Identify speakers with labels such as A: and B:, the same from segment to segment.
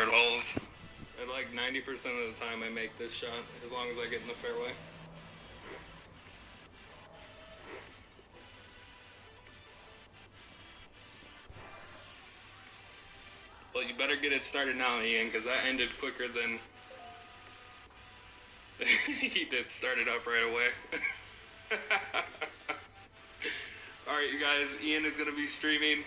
A: hard holes. At like 90% of the time I make this shot, as long as I get in the fairway. Well, you better get it started now, Ian, because that ended quicker than he did start it up right away. Alright, you guys, Ian is going to be streaming.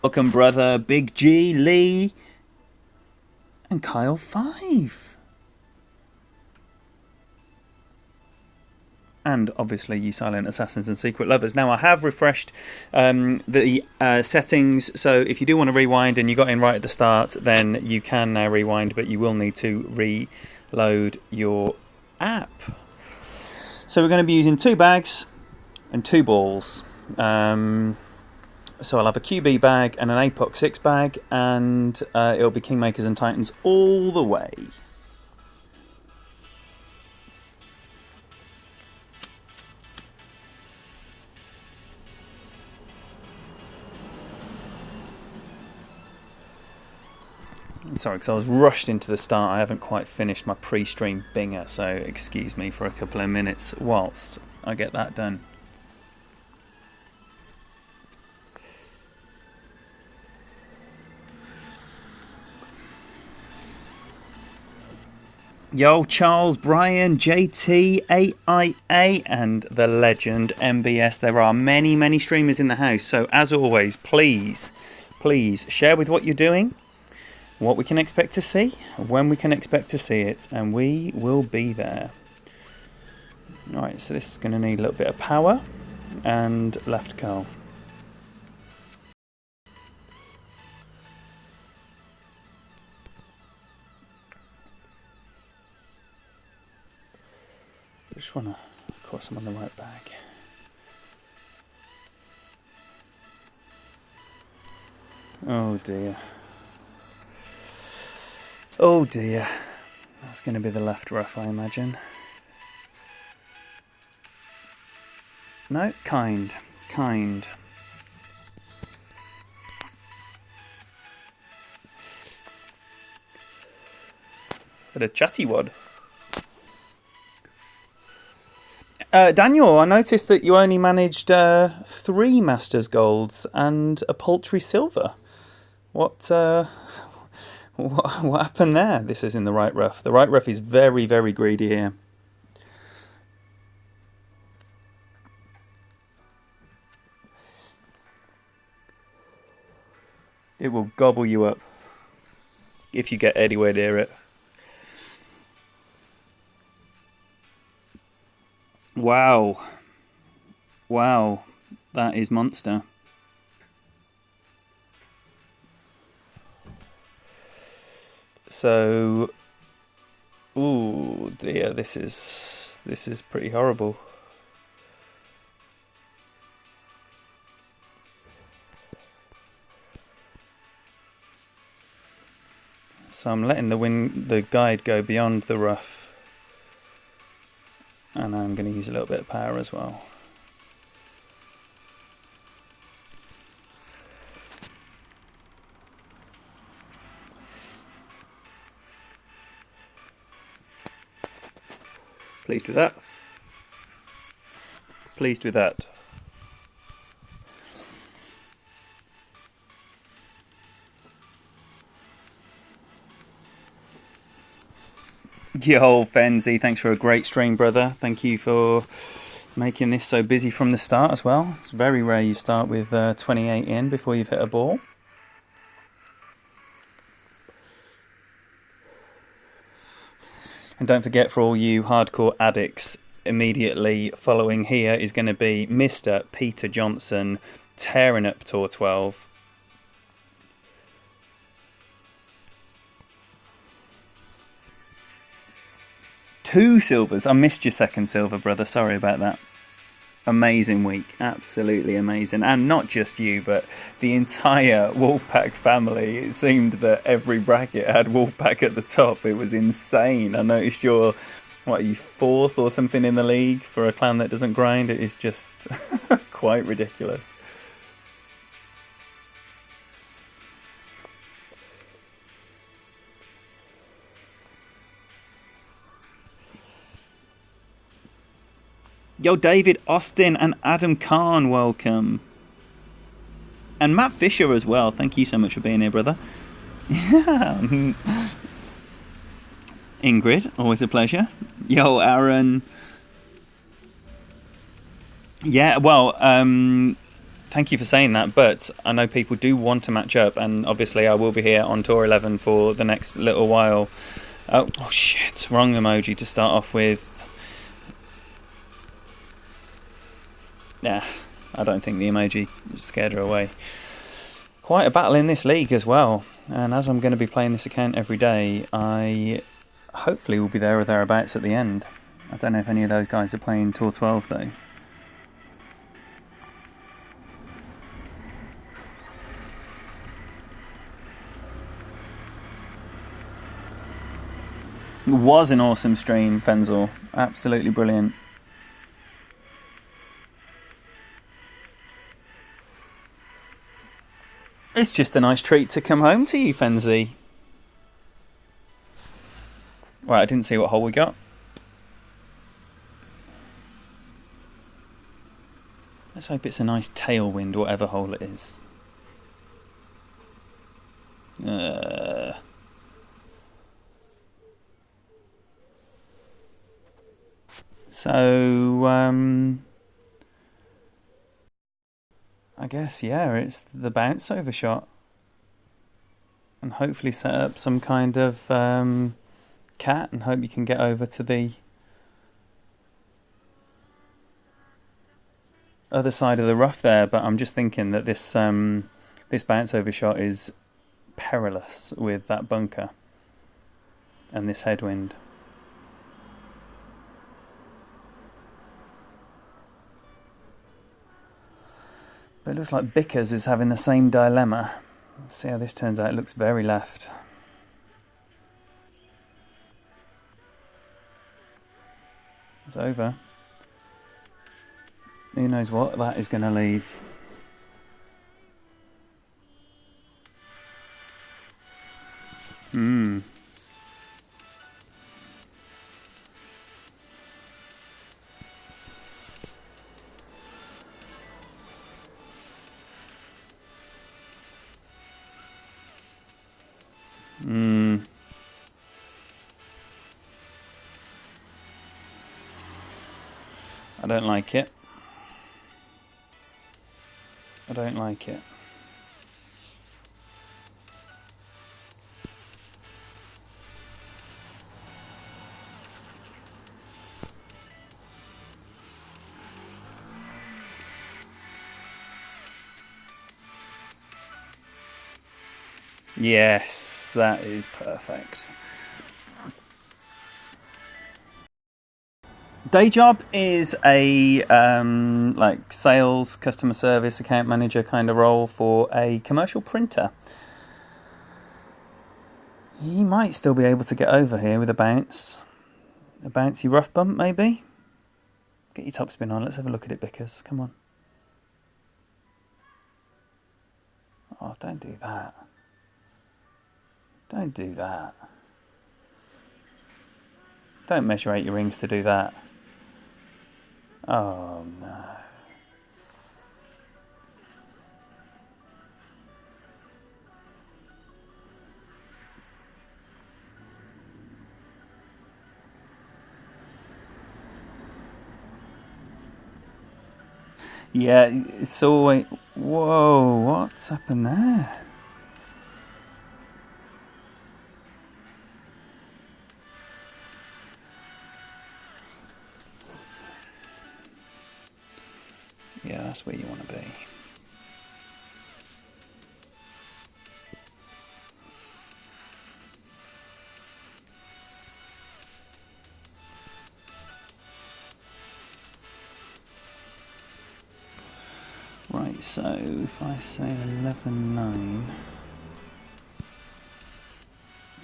B: Welcome, brother, Big G, Lee, and Kyle 5. And obviously you silent assassins and secret lovers. Now I have refreshed the settings, so if you do want to rewind and you got in right at the start, then you can now rewind, but you will need to reload your app. So we're going to be using 2 bags and 2 balls. So I'll have a QB bag and an APOC 6 bag, and it'll be Kingmakers and Titans all the way. Sorry, because I was rushed into the start. I haven't quite finished my pre-stream binger, so excuse me for a couple of minutes whilst I get that done. Yo, Charles, Brian, JT, AIA, and the legend MBS. There are many, many streamers in the house. So, as always, please share with what you're doing, what we can expect to see, when we can expect to see it, and we will be there. Alright, so this is going to need a little bit of power and left curl. I just want to, of course, I'm on the right bag. Oh dear. Oh dear. That's going to be the left rough, I imagine. No, kind. But a chatty one. Daniel, I noticed that you only managed 3 Masters Golds and a paltry silver. What, what happened there? This is in the right rough. The right rough is very, very greedy here. It will gobble you up if you get anywhere near it. Wow. Wow. That is monster. So, ooh dear, this is pretty horrible. So I'm letting the guide go beyond the rough, and I'm going to use a little bit of power as well. Pleased with that. Pleased with that. Yo, Fenzi, thanks for a great stream, brother. Thank you for making this so busy from the start as well. It's very rare you start with 28 in before you've hit a ball. And don't forget, for all you hardcore addicts, immediately following here is going to be Mr. Peter Johnson tearing up Tour 12. Two silvers. I missed your second silver, brother. Sorry about that. Amazing week. Absolutely amazing. And not just you, but the entire Wolfpack family. It seemed that every bracket had Wolfpack at the top. It was insane. I noticed you're, what, are you 4th or something in the league for a clan that doesn't grind? It is just quite ridiculous. Yo, David Austin and Adam Khan, welcome. And Matt Fisher as well. Thank you so much for being here, brother. Ingrid, always a pleasure. Yo, Aaron. Yeah, well, thank you for saying that, but I know people do want to match up, and obviously I will be here on Tour 11 for the next little while. Oh shit, wrong emoji to start off with. Nah, I don't think the emoji scared her away. Quite a battle in this league as well, and as I'm going to be playing this account every day, I hopefully will be there or thereabouts at the end. I don't know if any of those guys are playing Tour 12 though. It was an awesome stream, Fenzel. Absolutely brilliant. It's just a nice treat to come home to you, Fenzi. Right, I didn't see what hole we got. Let's hope it's a nice tailwind, whatever hole it is. So, I guess, yeah, it's the bounce over shot. And hopefully set up some kind of cat and hope you can get over to the other side of the rough there. But I'm just thinking that this bounce over shot is perilous with that bunker and this headwind. But it looks like Bickers is having the same dilemma. Let's see how this turns out. It looks very left. It's over. Who knows what that is going to leave. don't like it. I don't like it. Yes, that is perfect. Day job is a like sales, customer service, account manager kind of role for a commercial printer. He might still be able to get over here with a bounce. A bouncy rough bump, maybe? Get your top spin on. Let's have a look at it, Bickers. Come on. Oh, don't do that. Don't do that. Don't measure out your rings to do that. Oh, no. Yeah, it's always... Whoa, what's happened there? Yeah, that's where you want to be. Right, so if I say 11.9,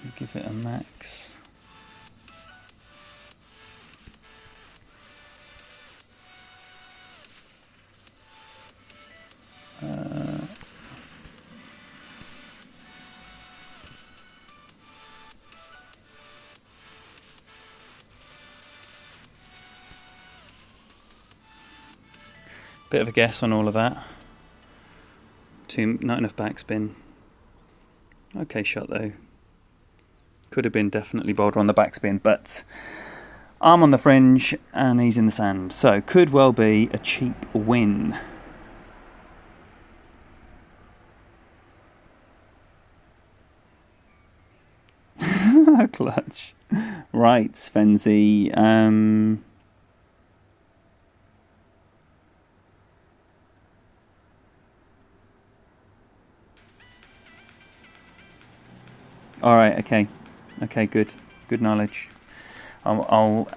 B: you give it a max. Bit of a guess on all of that. Not enough backspin. Okay shot though. Could have been definitely bolder on the backspin, but arm on the fringe and he's in the sand. So could well be a cheap win. Clutch. Right, Svenzi. All right, okay. Okay, good. Good knowledge. I'll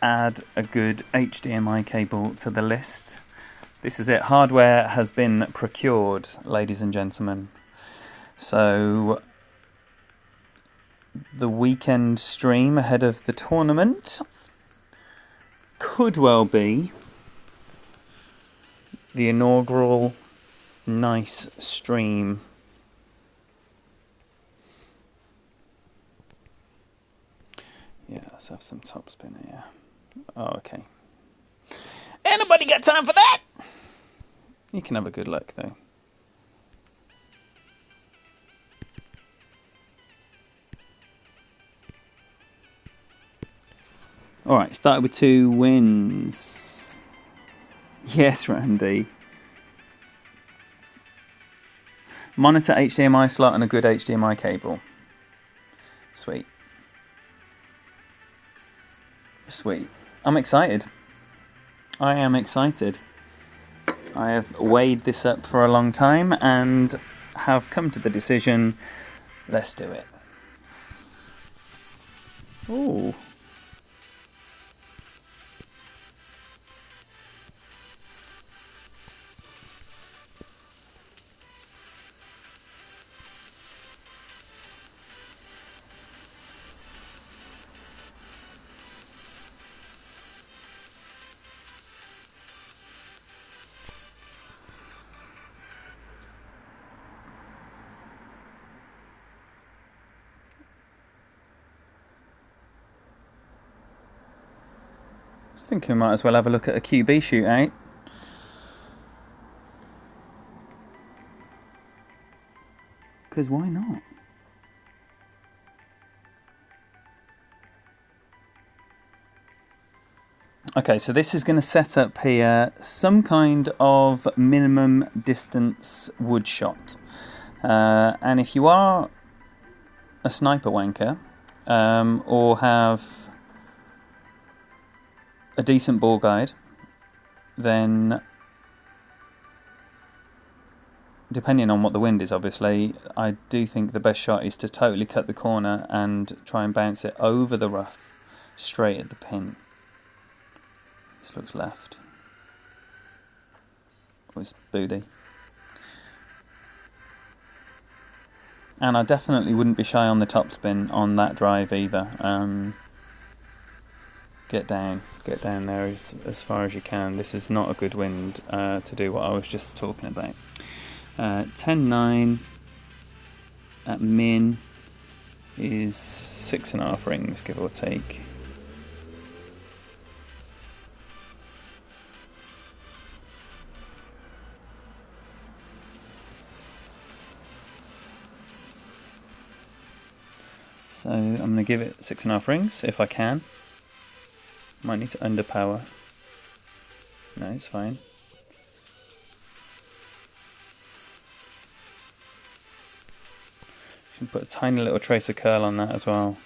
B: add a good HDMI cable to the list. This is it. Hardware has been procured, ladies and gentlemen. So the weekend stream ahead of the tournament could well be the inaugural nice stream. Yeah, let's have some topspin here. Oh, okay. Anybody got time for that? You can have a good look though. Alright, started with 2 wins. Yes, Randy. Monitor HDMI slot and a good HDMI cable. Sweet. Sweet. I'm excited. I am excited. I have weighed this up for a long time and have come to the decision, let's do it. Ooh. I was thinking we might as well have a look at a QB shootout. Because why not? Okay, so this is going to set up here some kind of minimum distance wood shot. And if you are a sniper wanker, or have a decent ball guide, then depending on what the wind is, obviously, I do think the best shot is to totally cut the corner and try and bounce it over the rough, straight at the pin. This looks left. It was booty. And I definitely wouldn't be shy on the topspin on that drive either. Get down there as far as you can. This is not a good wind to do what I was just talking about. 10-9 at min is 6.5 rings, give or take. So I'm going to give it 6.5 rings if I can. Might need to underpower. No, it's fine. Should put a tiny little trace of curl on that as well.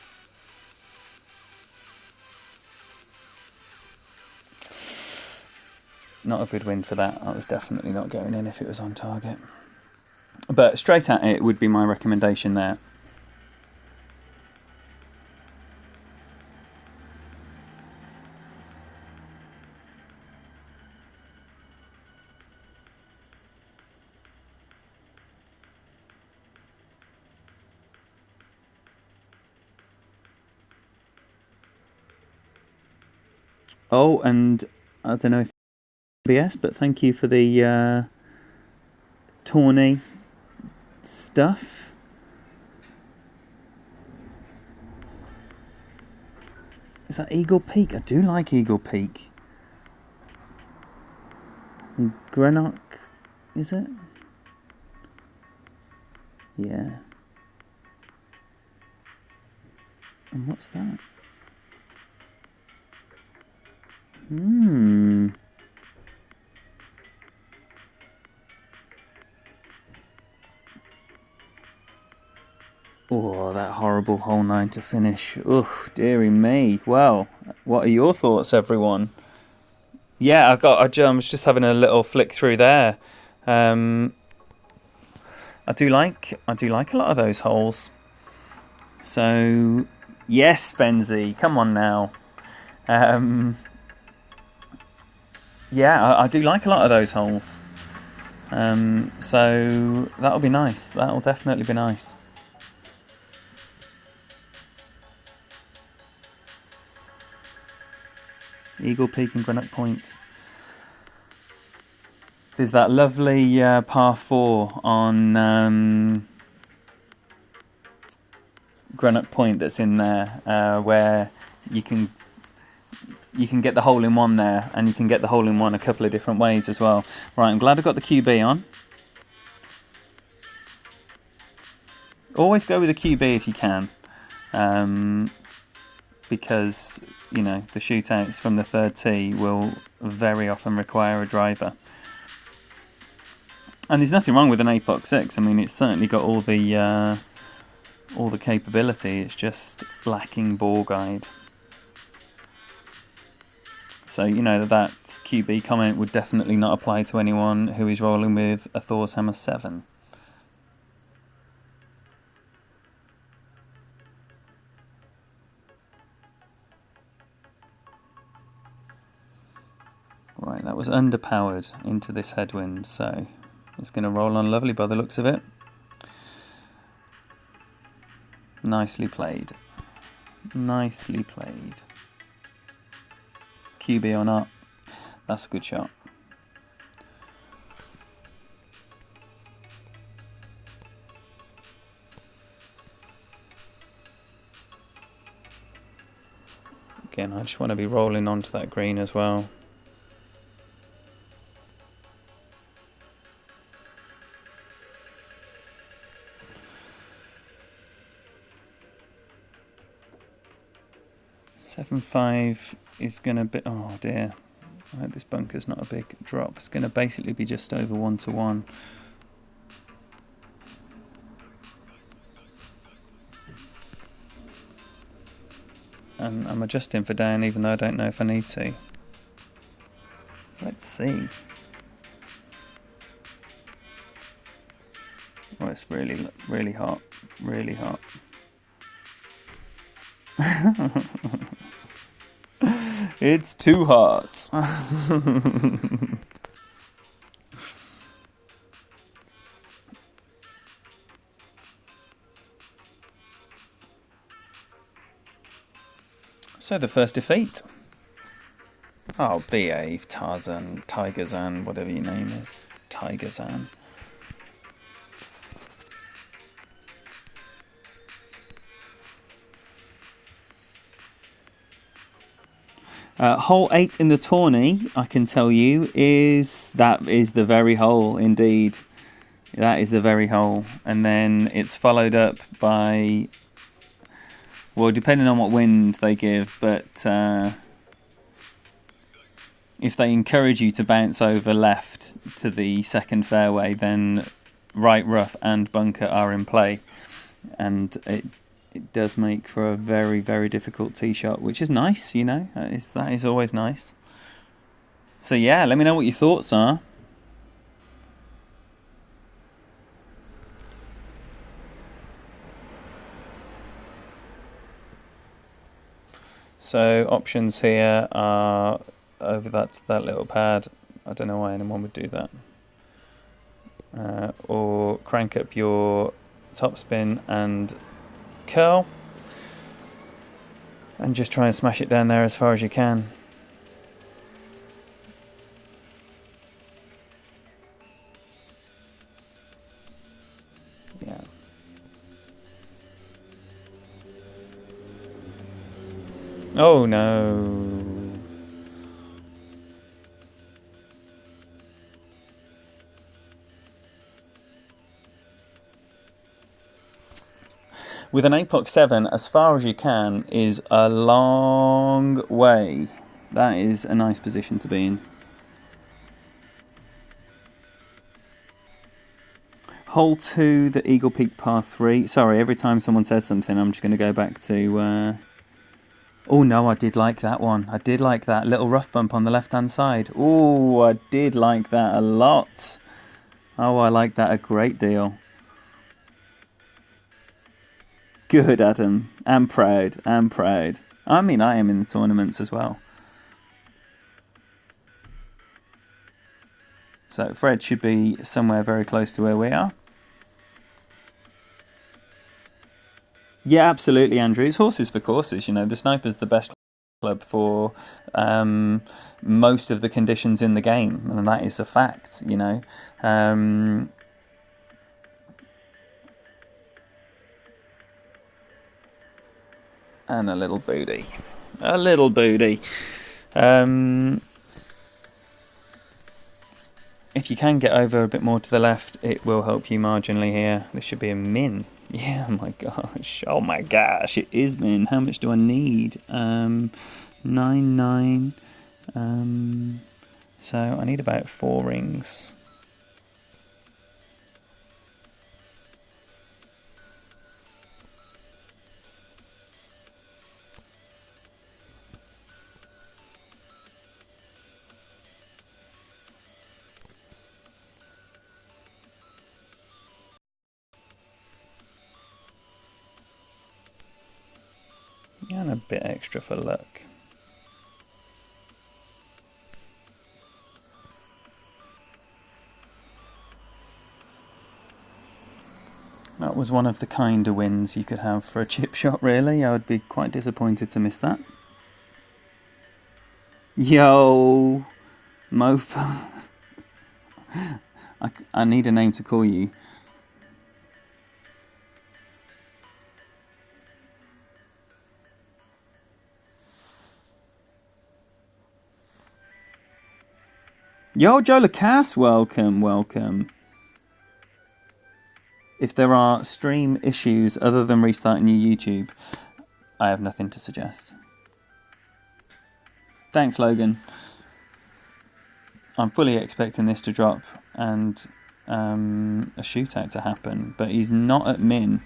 B: Not a good wind for that. That was definitely not going in if it was on target. But straight at it would be my recommendation there. Oh, and I don't know if BS, but thank you for the tawny stuff. Is that Eagle Peak? I do like Eagle Peak. And Greenock, is it? Yeah. And what's that? Oh, that horrible hole 9 to finish. Ugh, dearie me. Well, what are your thoughts, everyone? Yeah, I was just having a little flick through there. I do like a lot of those holes. So, yes, Benzie, come on now. Yeah, I do like a lot of those holes. So that'll be nice. That'll definitely be nice. Eagle Peak and Greenock Point. There's that lovely par 4 on Greenock Point that's in there, where you can get the hole in one there, and you can get the hole in one a couple of different ways as well. Right, I'm glad I got the QB on. Always go with a QB if you can, because you know the shootouts from the third tee will very often require a driver. And there's nothing wrong with an Apox 6. I mean, it's certainly got all the capability. It's just lacking ball guide. So, you know, that QB comment would definitely not apply to anyone who is rolling with a Thor's Hammer 7. Right, that was underpowered into this headwind, so it's going to roll on lovely by the looks of it. Nicely played. Nicely played. QB or not, that's a good shot. Again, I just want to be rolling onto that green as well. Seven 5 is going to be... Oh, dear. I hope this bunker's not a big drop. It's going to basically be just over 1-to-1. And I'm adjusting for down even though I don't know if I need to. Let's see. Oh, it's really, really hot. Really hot. It's too hot. So the first defeat. Oh, behave, Tarzan, Tigerzan, whatever your name is. Tigerzan. Hole 8 in the tourney, I can tell you, is the very hole indeed. That is the very hole. And then it's followed up by, well, depending on what wind they give, but if they encourage you to bounce over left to the second fairway, then right rough and bunker are in play. And it does make for a very, very difficult tee shot, which is nice, you know. That is always nice. So yeah, let me know what your thoughts are. So options here are over that little pad. I don't know why anyone would do that. Or crank up your topspin and curl. And just try and smash it down there as far as you can. Yeah. Oh no. With an Apox 7, as far as you can is a long way. That is a nice position to be in. Hole 2, the Eagle Peak par 3. Sorry, every time someone says something, I'm just going to go back to... Oh no, I did like that one. I did like that little rough bump on the left-hand side. Oh, I did like that a lot. Oh, I like that a great deal. Good, Adam. I'm proud. I'm proud. I mean, I am in the tournaments as well. So Fred should be somewhere very close to where we are. Yeah, absolutely, Andrew. It's horses for courses. You know, the Sniper's the best club for most of the conditions in the game, and that is a fact. You know. And a little booty. A little booty. If you can get over a bit more to the left, it will help you marginally here. This should be a min. Yeah, oh my gosh. Oh my gosh, it is min. How much do I need? 9. So I need about 4 rings. Yeah, and a bit extra for luck. That was one of the kinder wins you could have for a chip shot, really. I would be quite disappointed to miss that. Yo, mofo. I need a name to call you. Yo, Joe Lacasse, welcome, welcome. If there are stream issues other than restarting your YouTube, I have nothing to suggest. Thanks, Logan. I'm fully expecting this to drop and a shootout to happen, but he's not at min.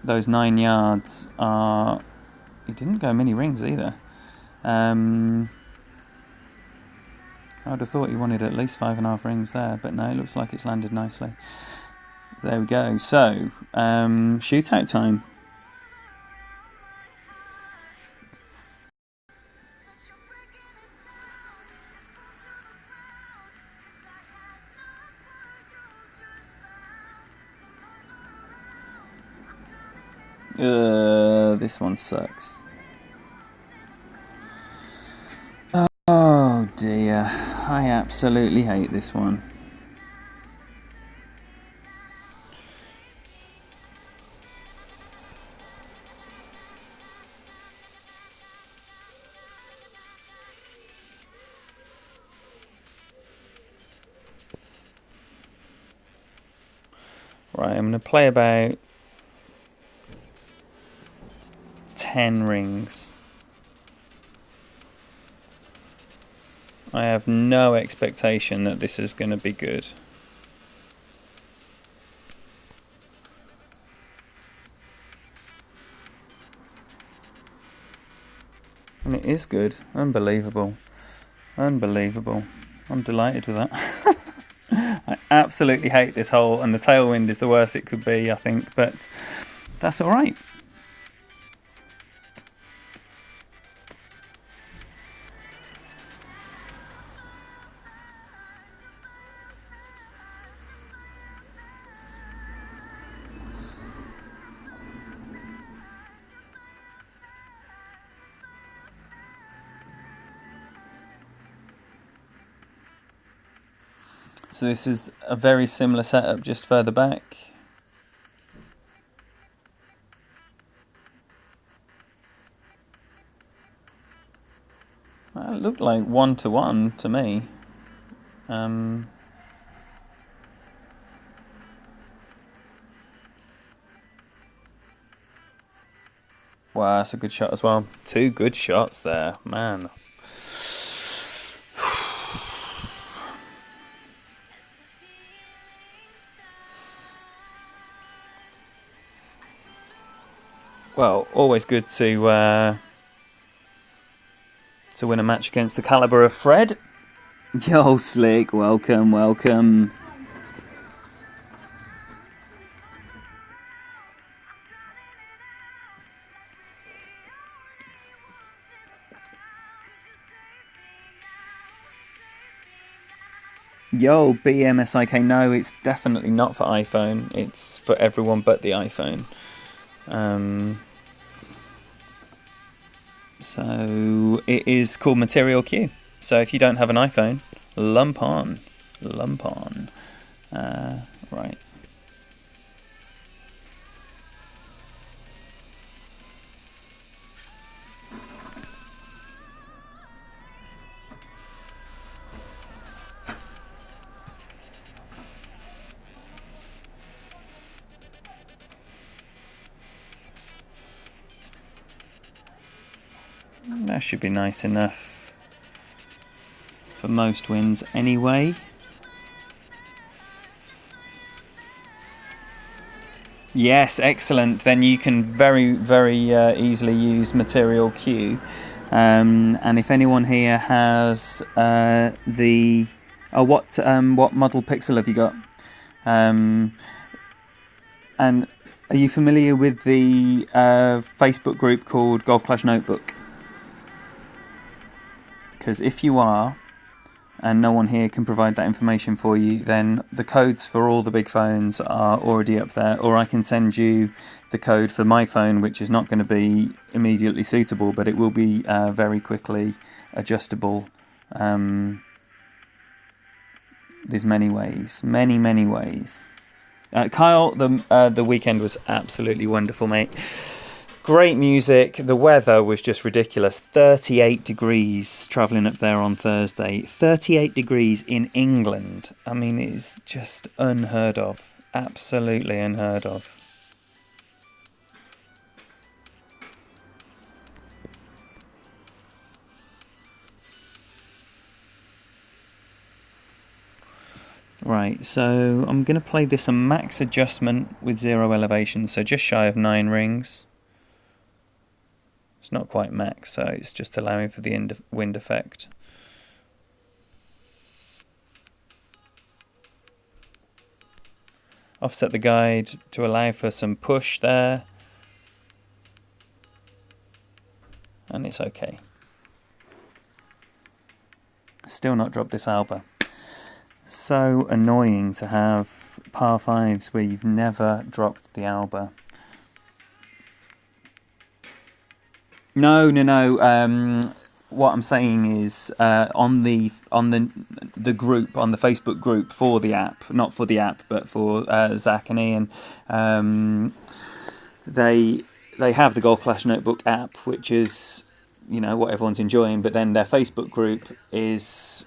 B: Those 9 yards are... He didn't go many rings either. I would have thought he wanted at least 5.5 rings there, but no, it looks like it's landed nicely. There we go. So, shootout time. This one sucks. Oh dear, I absolutely hate this one. Right, I'm going to play about 10 rings. I have no expectation that this is going to be good. And it is good. Unbelievable. Unbelievable. I'm delighted with that. I absolutely hate this hole, and the tailwind is the worst it could be, I think, but that's alright. So this is a very similar setup just further back. Well, it looked like 1-to-1 to me. Wow, that's a good shot as well. 2 good shots there, man. Well, always good to win a match against the caliber of Fred. Yo, Slick, welcome, welcome. Yo, BMSIK, no, it's definitely not for iPhone. It's for everyone but the iPhone. So it is called Material Q. So if you don't have an iPhone, lump on. Right. That should be nice enough for most wins anyway. Yes, excellent. Then you can very, very easily use Material Q. And if anyone here has the... Oh, what model Pixel have you got? And are you familiar with the Facebook group called Golf Clash Notebook? Because if you are, and no one here can provide that information for you, then the codes for all the big phones are already up there, or I can send you the code for my phone, which is not going to be immediately suitable, but it will be very quickly adjustable. There's many ways, many ways. Kyle, the weekend was absolutely wonderful, mate. Great music. The weather was just ridiculous. 38 degrees travelling up there on Thursday. 38 degrees in England. I mean, it's just unheard of. Absolutely unheard of. Right, so I'm going to play this a max adjustment with 0 elevation, so just shy of 9 rings. It's not quite max, so it's just allowing for the wind effect. Offset the guide to allow for some push there. And it's okay. Still not dropped this alba. So annoying to have par 5s where you've never dropped the alba. No. What I'm saying is on the group, on the Facebook group for the app, not for the app, but for Zach and Ian, they have the Golf Clash Notebook app, which is, you know, what everyone's enjoying. But then their Facebook group is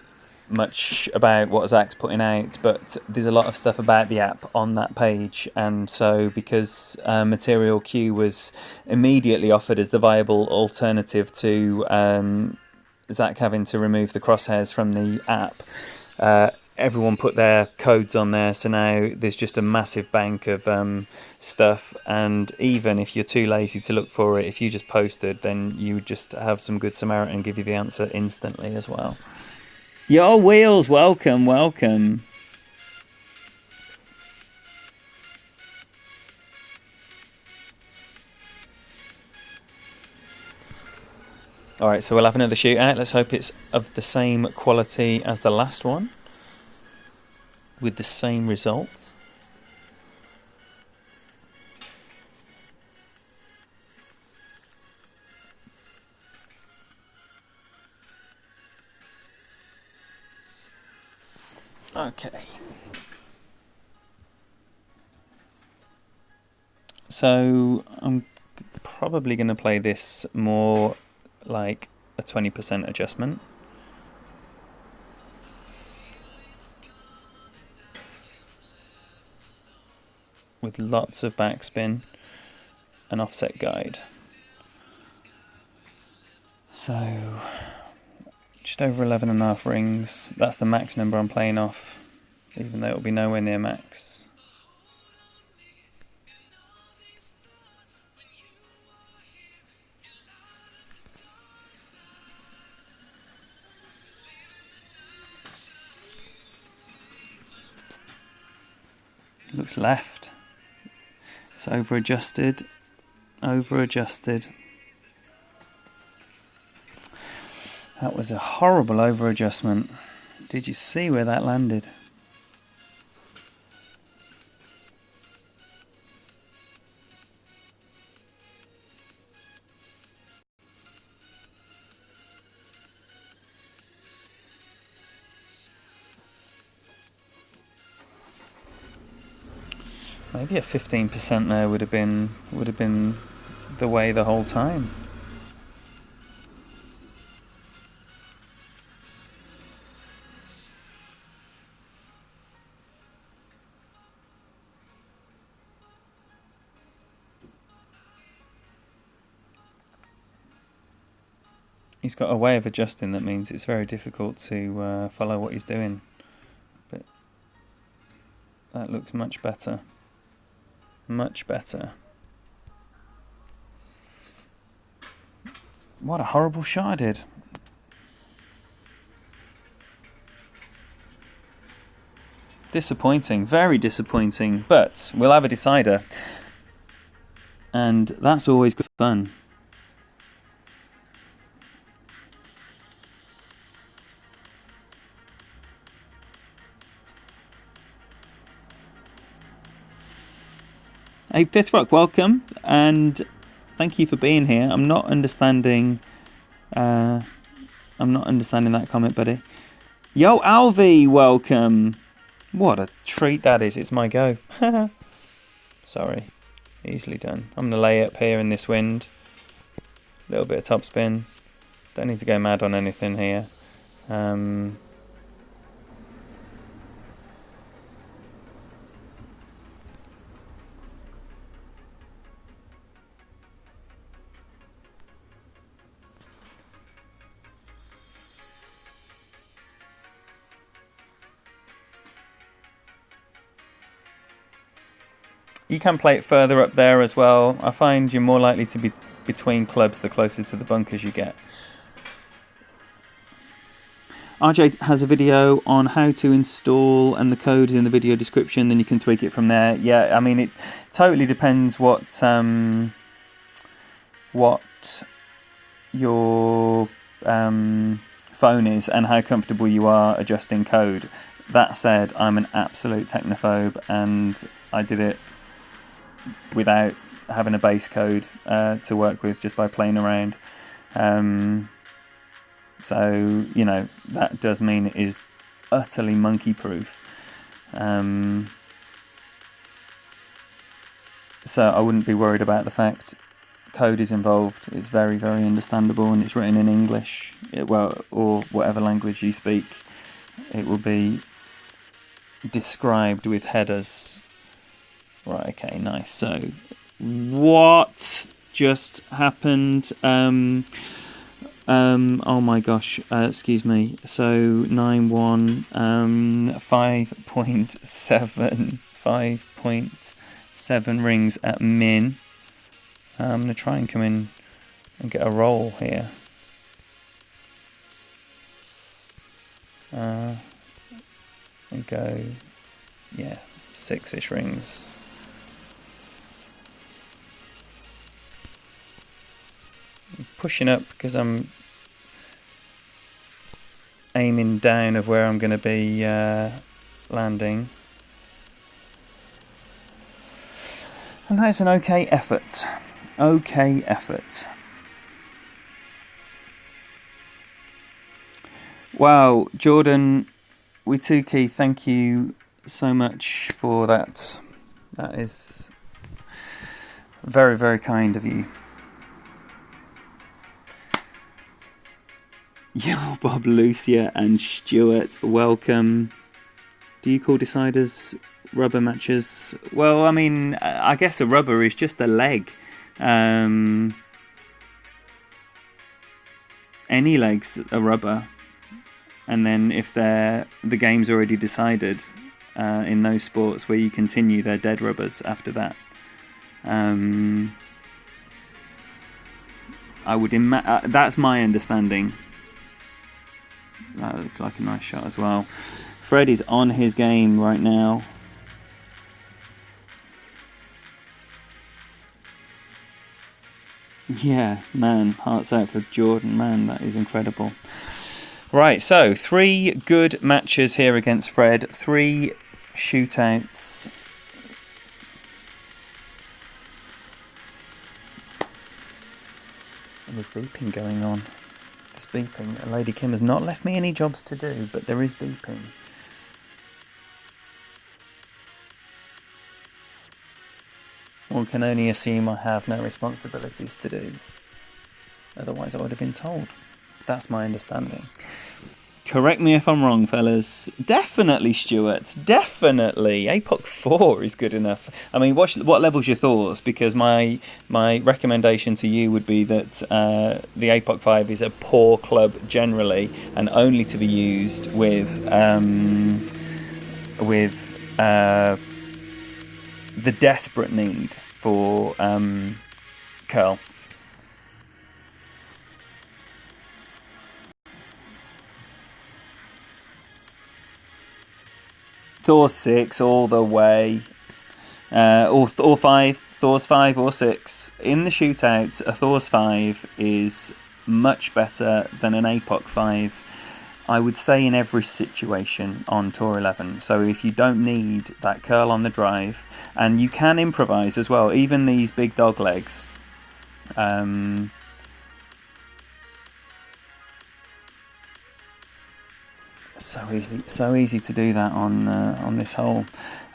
B: much about what Zach's putting out, but there's a lot of stuff about the app on that page. And so because Material Q was immediately offered as the viable alternative to Zach having to remove the crosshairs from the app, everyone put their codes on there, so now there's just a massive bank of stuff. And even if you're too lazy to look for it, if you just posted, then you would just have some good Samaritan give you the answer instantly as well. Yo, Wheels, welcome. Alright, so we'll have another shootout. Let's hope it's of the same quality as the last one, with the same results. Okay. So I'm probably going to play this more like a 20% adjustment. With lots of backspin and offset guide. So just over 11.5 rings. That's the max number I'm playing off, even though it'll be nowhere near max. Looks left. It's over adjusted. That was a horrible over adjustment. Did you see where that landed? Maybe a 15% there would have been the way the whole time. He's got a way of adjusting that means it's very difficult to follow what he's doing. But that looks much better. Much better. What a horrible shot I did. Disappointing, very disappointing, but we'll have a decider. And that's always good fun. Hey, Fifth Rock, welcome, and thank you for being here. I'm not understanding that comment, buddy. Yo, Alvy, welcome. What a treat that is. It's my go. Sorry. Easily done. I'm going to lay up here in this wind. A little bit of topspin. Don't need to go mad on anything here. You can play it further up there as well. I find you're more likely to be between clubs the closer to the bunkers you get. RJ has a video on how to install, and the code is in the video description. Then you can tweak it from there. Yeah, I mean, it totally depends what your phone is and how comfortable you are adjusting code. That said, I'm an absolute technophobe, and I did it without having a base code to work with, just by playing around. So, you know, that does mean it is utterly monkey-proof. So I wouldn't be worried about the fact code is involved. It's very, very understandable, and it's written in English, or whatever language you speak. It will be described with headers. Right, okay, nice. So, what just happened? Oh my gosh, excuse me. So 9.1, 5.7 rings at min. I'm going to try and come in and get a roll here. And go, yeah, 6-ish rings. I'm pushing up because I'm aiming down of where I'm going to be landing. And that is an okay effort. Okay effort. Wow, Jordan Wituki, thank you so much for that. That is very, very kind of you. Yo, Bob, Lucia and Stuart, welcome. Do you call deciders rubber matches? Well, I mean, I guess a rubber is just a leg. Any leg's a rubber. And then if the game's already decided in those sports where you continue, they're dead rubbers after that. I would that's my understanding. That looks like a nice shot as well. Fred is on his game right now. Yeah, man, hearts out for Jordan, man, that is incredible. Right, so 3 good matches here against Fred, 3 shootouts. There's beeping going on. There's beeping. Lady Kim has not left me any jobs to do, but there is beeping. One can only assume I have no responsibilities to do. Otherwise I would have been told. That's my understanding. Correct me if I'm wrong, fellas. Definitely, Stuart. Definitely. APOC 4 is good enough. I mean, what level's your thoughts? Because my recommendation to you would be that the APOC 5 is a poor club generally, and only to be used with the desperate need for curl. Thor 6 all the way. Or 5. Thor's 5 or 6. In the shootout, a Thor's 5 is much better than an APOC 5. I would say in every situation on Tour 11. So if you don't need that curl on the drive, and you can improvise as well, even these big dog legs. So easy to do that on this hole.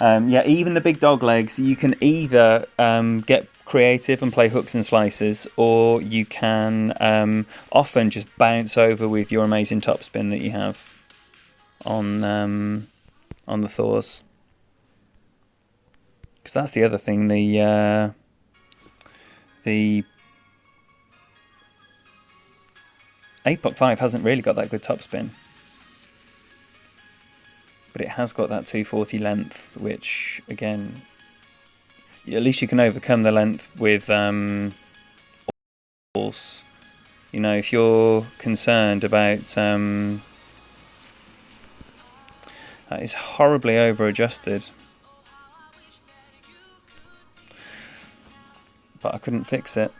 B: Yeah, even the big dog legs, you can either get creative and play hooks and slices, or you can often just bounce over with your amazing topspin that you have on the Thors. Because that's the other thing. The APOC 5 hasn't really got that good topspin. But it has got that 240 length, which, again, at least you can overcome the length with balls. You know, if you're concerned about that is horribly over adjusted, but I couldn't fix it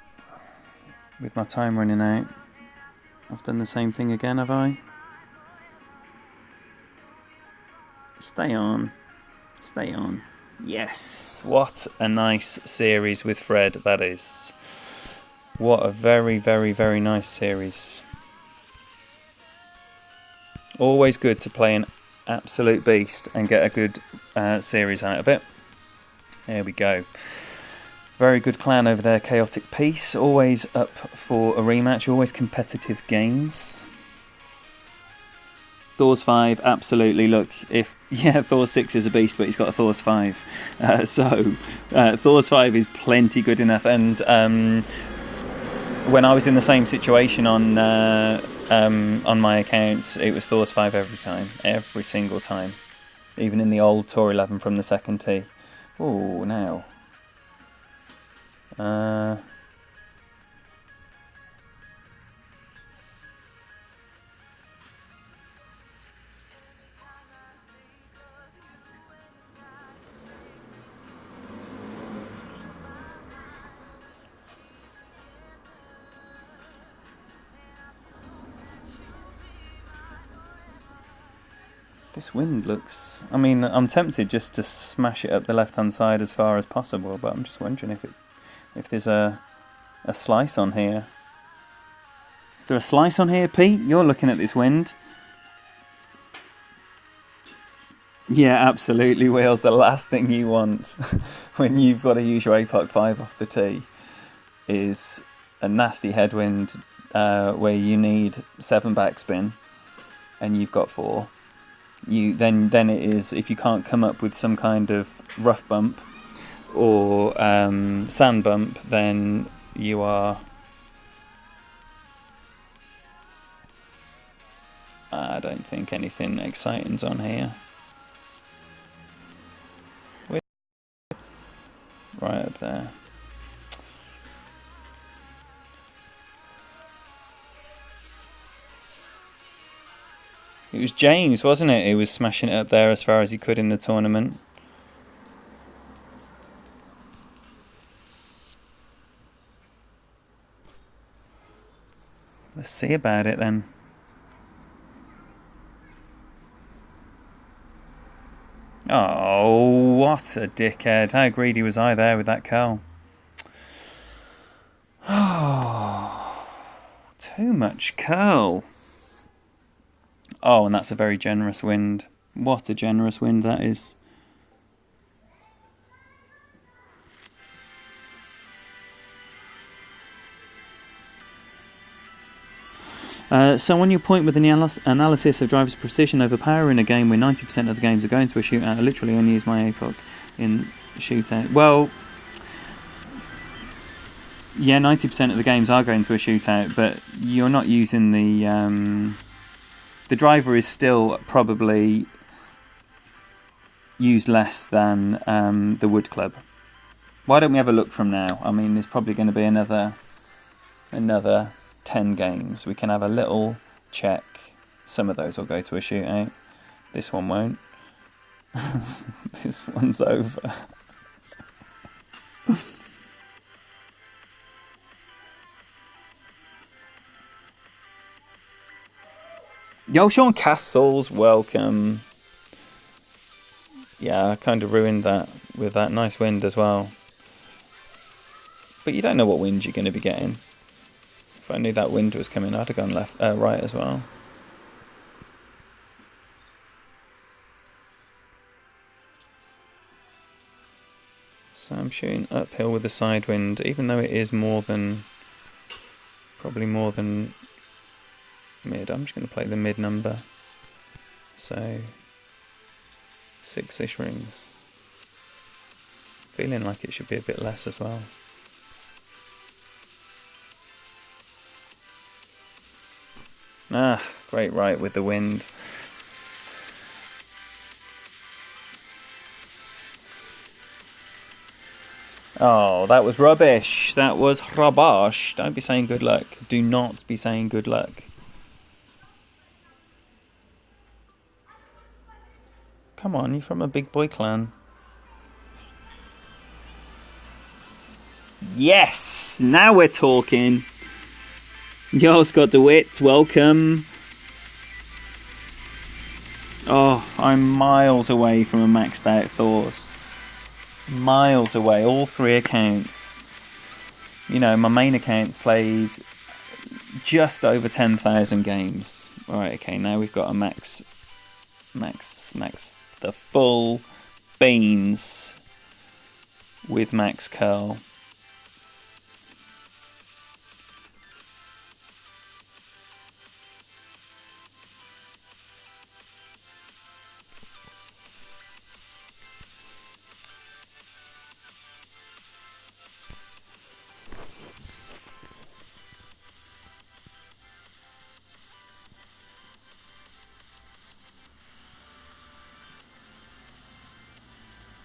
B: with my time running out. I've done the same thing again, have I? Stay on. Stay on. Yes! What a nice series with Fred that is. What a very, very, very nice series. Always good to play an absolute beast and get a good series out of it. There we go. Very good clan over there, Chaotic Peace. Always up for a rematch. Always competitive games. Thor's 5, absolutely. Look, Thor's 6 is a beast, but he's got a Thor's 5. Thor's 5 is plenty good enough. And when I was in the same situation on my accounts, it was Thor's 5 every single time. Even in the old Tor 11 from the second tee. Oh, now. This wind looks... I mean, I'm tempted just to smash it up the left-hand side as far as possible, but I'm just wondering if there's a slice on here. Is there a slice on here, Pete? You're looking at this wind. Yeah, absolutely, Wheels. The last thing you want when you've got to use your APOC 5 off the tee is a nasty headwind where you need 7 backspin and you've got 4. Then it is, if you can't come up with some kind of rough bump or sand bump, then you are... I don't think anything exciting's on here. Right up there. It was James, wasn't it? He was smashing it up there as far as he could in the tournament. Let's see about it then. Oh, what a dickhead. How greedy was I there with that curl? Oh, too much curl. Oh, and that's a very generous wind. What a generous wind that is. So on your point with the analysis of driver's precision over power in a game where 90% of the games are going to a shootout, I literally only use my APOC in shootout. Well, yeah, 90% of the games are going to a shootout, but you're not using the driver is still probably used less than the wood club. Why don't we have a look from now? I mean, there's probably going to be another 10 games. We can have a little check. Some of those will go to a shootout. This one won't. This one's over. Yo, Sean Castles, welcome. Yeah, I kind of ruined that with that nice wind as well. But you don't know what wind you're going to be getting. If I knew that wind was coming, I'd have gone right as well. So I'm shooting uphill with the side wind, even though it is probably more than mid. I'm just going to play the mid number. So 6-ish rings. Feeling like it should be a bit less as well. Ah, great right with the wind. Oh, that was rubbish. That was rubbish. Don't be saying good luck. Do not be saying good luck. Come on, you're from a big boy clan. Yes! Now we're talking. Yo, Scott DeWitt, welcome. Oh, I'm miles away from a maxed out Thors. Miles away, all 3 accounts. You know, my main account's played just over 10,000 games. Alright, okay, now we've got a max, the full beans with max curl.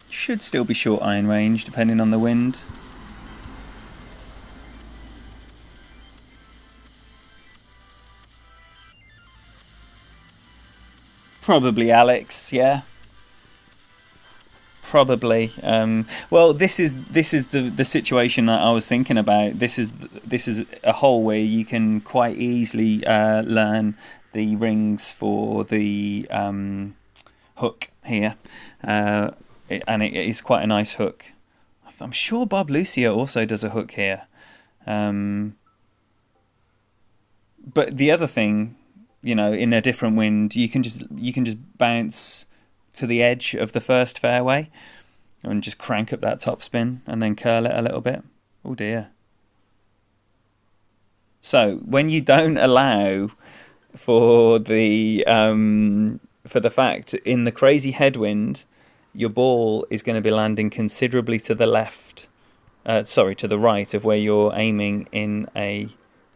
B: Should still be short iron range depending on the wind. Probably Alex, yeah. Probably. Well, this is the situation that I was thinking about. This is a hole where you can quite easily learn the rings for the hook here, and it is quite a nice hook. I'm sure Bob Lucia also does a hook here. But the other thing, you know, in a different wind, you can just bounce to the edge of the first fairway and just crank up that topspin and then curl it a little bit. Oh dear. So when you don't allow for the fact in the crazy headwind, your ball is going to be landing considerably to the left, to the right of where you're aiming in a,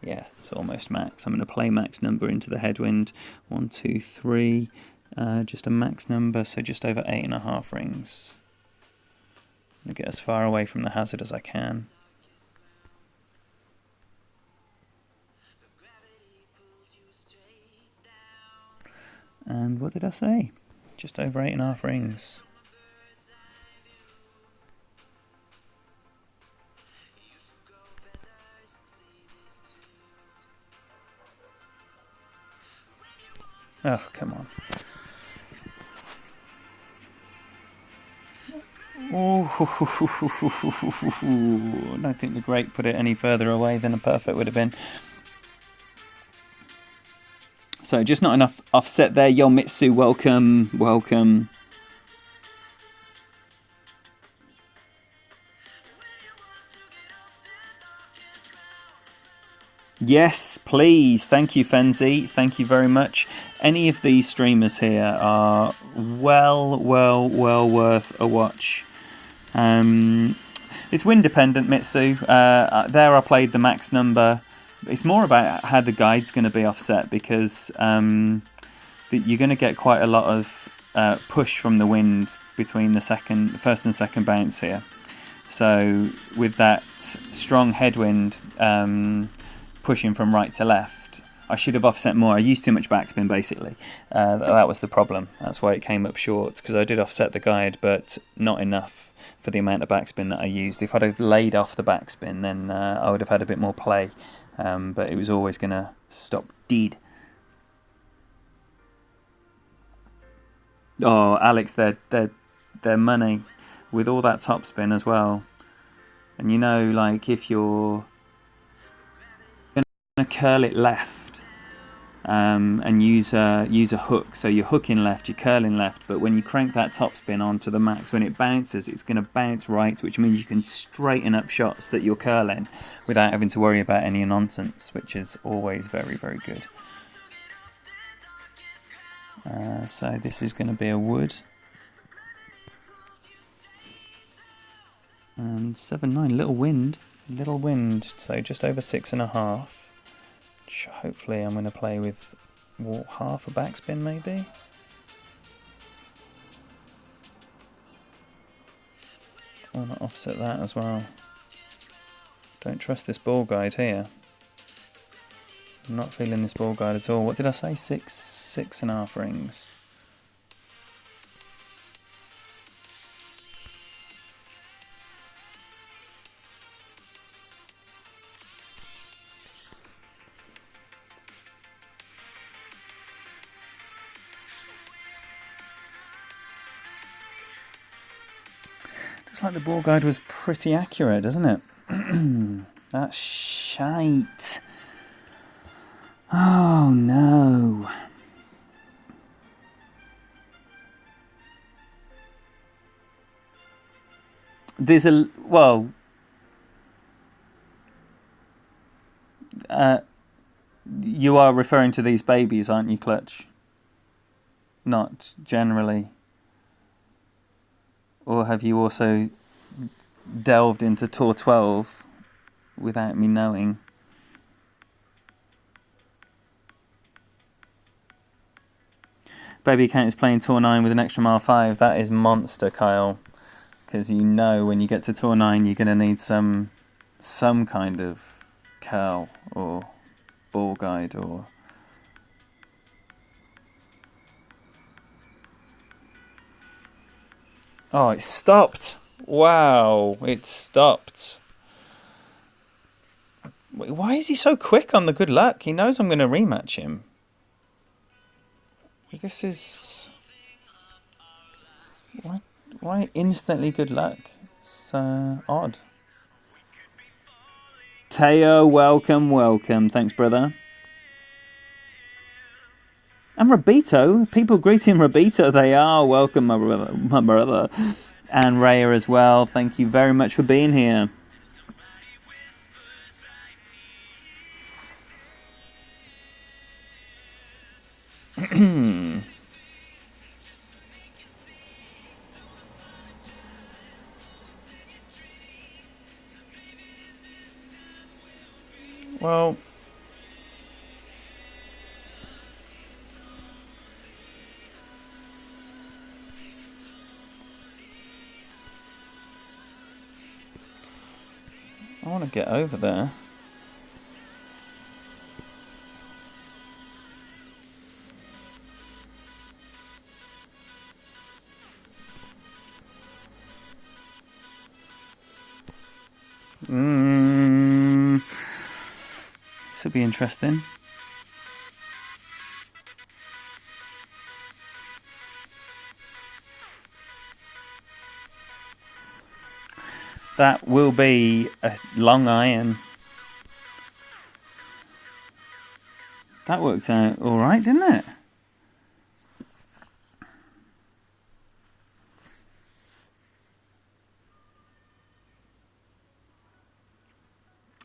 B: yeah, it's almost max. I'm going to play max number into the headwind. 1, 2, 3, just a max number, so just over 8.5 rings. I'm going to get as far away from the hazard as I can. And what did I say? Just over 8.5 rings. Oh, come on. Oh, I don't think the great put it any further away than a perfect would have been. So just not enough offset there. Yomitsu, welcome, welcome. Yes, please. Thank you, Fenzi. Thank you very much. Any of these streamers here are well worth a watch. It's wind dependent, Mitsu. There I played the max number. It's more about how the guide's going to be offset, because you're going to get quite a lot of push from the wind between the first and second bounce here. So with that strong headwind pushing from right to left, I should have offset more. I used too much backspin, basically. That was the problem. That's why it came up short, because I did offset the guide, but not enough for the amount of backspin that I used. If I'd have laid off the backspin, then I would have had a bit more play, but it was always going to stop dead. Oh, Alex, they're money with all that topspin as well. And you know, like, if you're going to curl it left and use a hook, so you're hooking left, you're curling left, but when you crank that topspin onto the max, when it bounces, it's going to bounce right, which means you can straighten up shots that you're curling without having to worry about any nonsense, which is always very, very good. So this is going to be a wood. And 7-9, little wind, so just over 6.5. Which hopefully I'm going to play with half a backspin, maybe. I want to offset that as well. Don't trust this ball guide here. I'm not feeling this ball guide at all. What did I say? 6.5 rings. Looks like the ball guide was pretty accurate, doesn't it? That's shite. Oh no. There's a, well, you are referring to these babies, aren't you, Clutch? Not generally. Or have you also delved into Tour 12 without me knowing? Baby account is playing Tour 9 with an extra mile 5. That is monster, Kyle. Because you know when you get to Tour 9 you're going to need some kind of curl or ball guide or... Oh, it stopped. Wow, it stopped. Why is he so quick on the good luck? He knows I'm going to rematch him. This is... Why instantly good luck? It's odd. Teo, welcome. Thanks, brother. And Rabito. People greeting Rabito. They are. Welcome, my brother. And Raya as well. Thank you very much for being here. Well... I want to get over there. This will be interesting. That will be a long iron. That worked out all right, didn't it?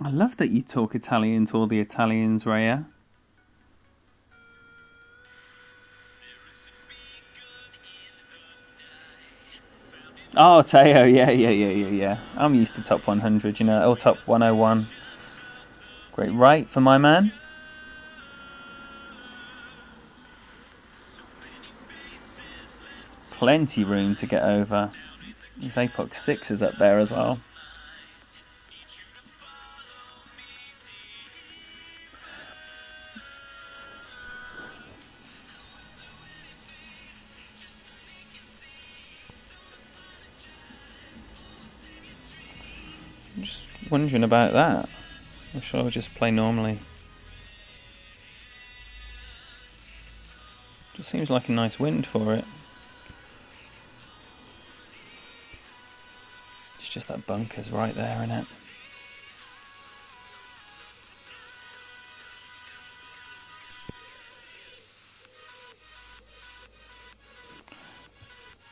B: I love that you talk Italian to all the Italians, Raya. Oh, Teo, yeah. I'm used to top 100, you know, or top 101. Great right for my man. Plenty room to get over. His Apox 6 is up there as well. I'm just wondering about that. Or shall I just play normally? Just seems like a nice wind for it. It's just that bunker's right there, innit?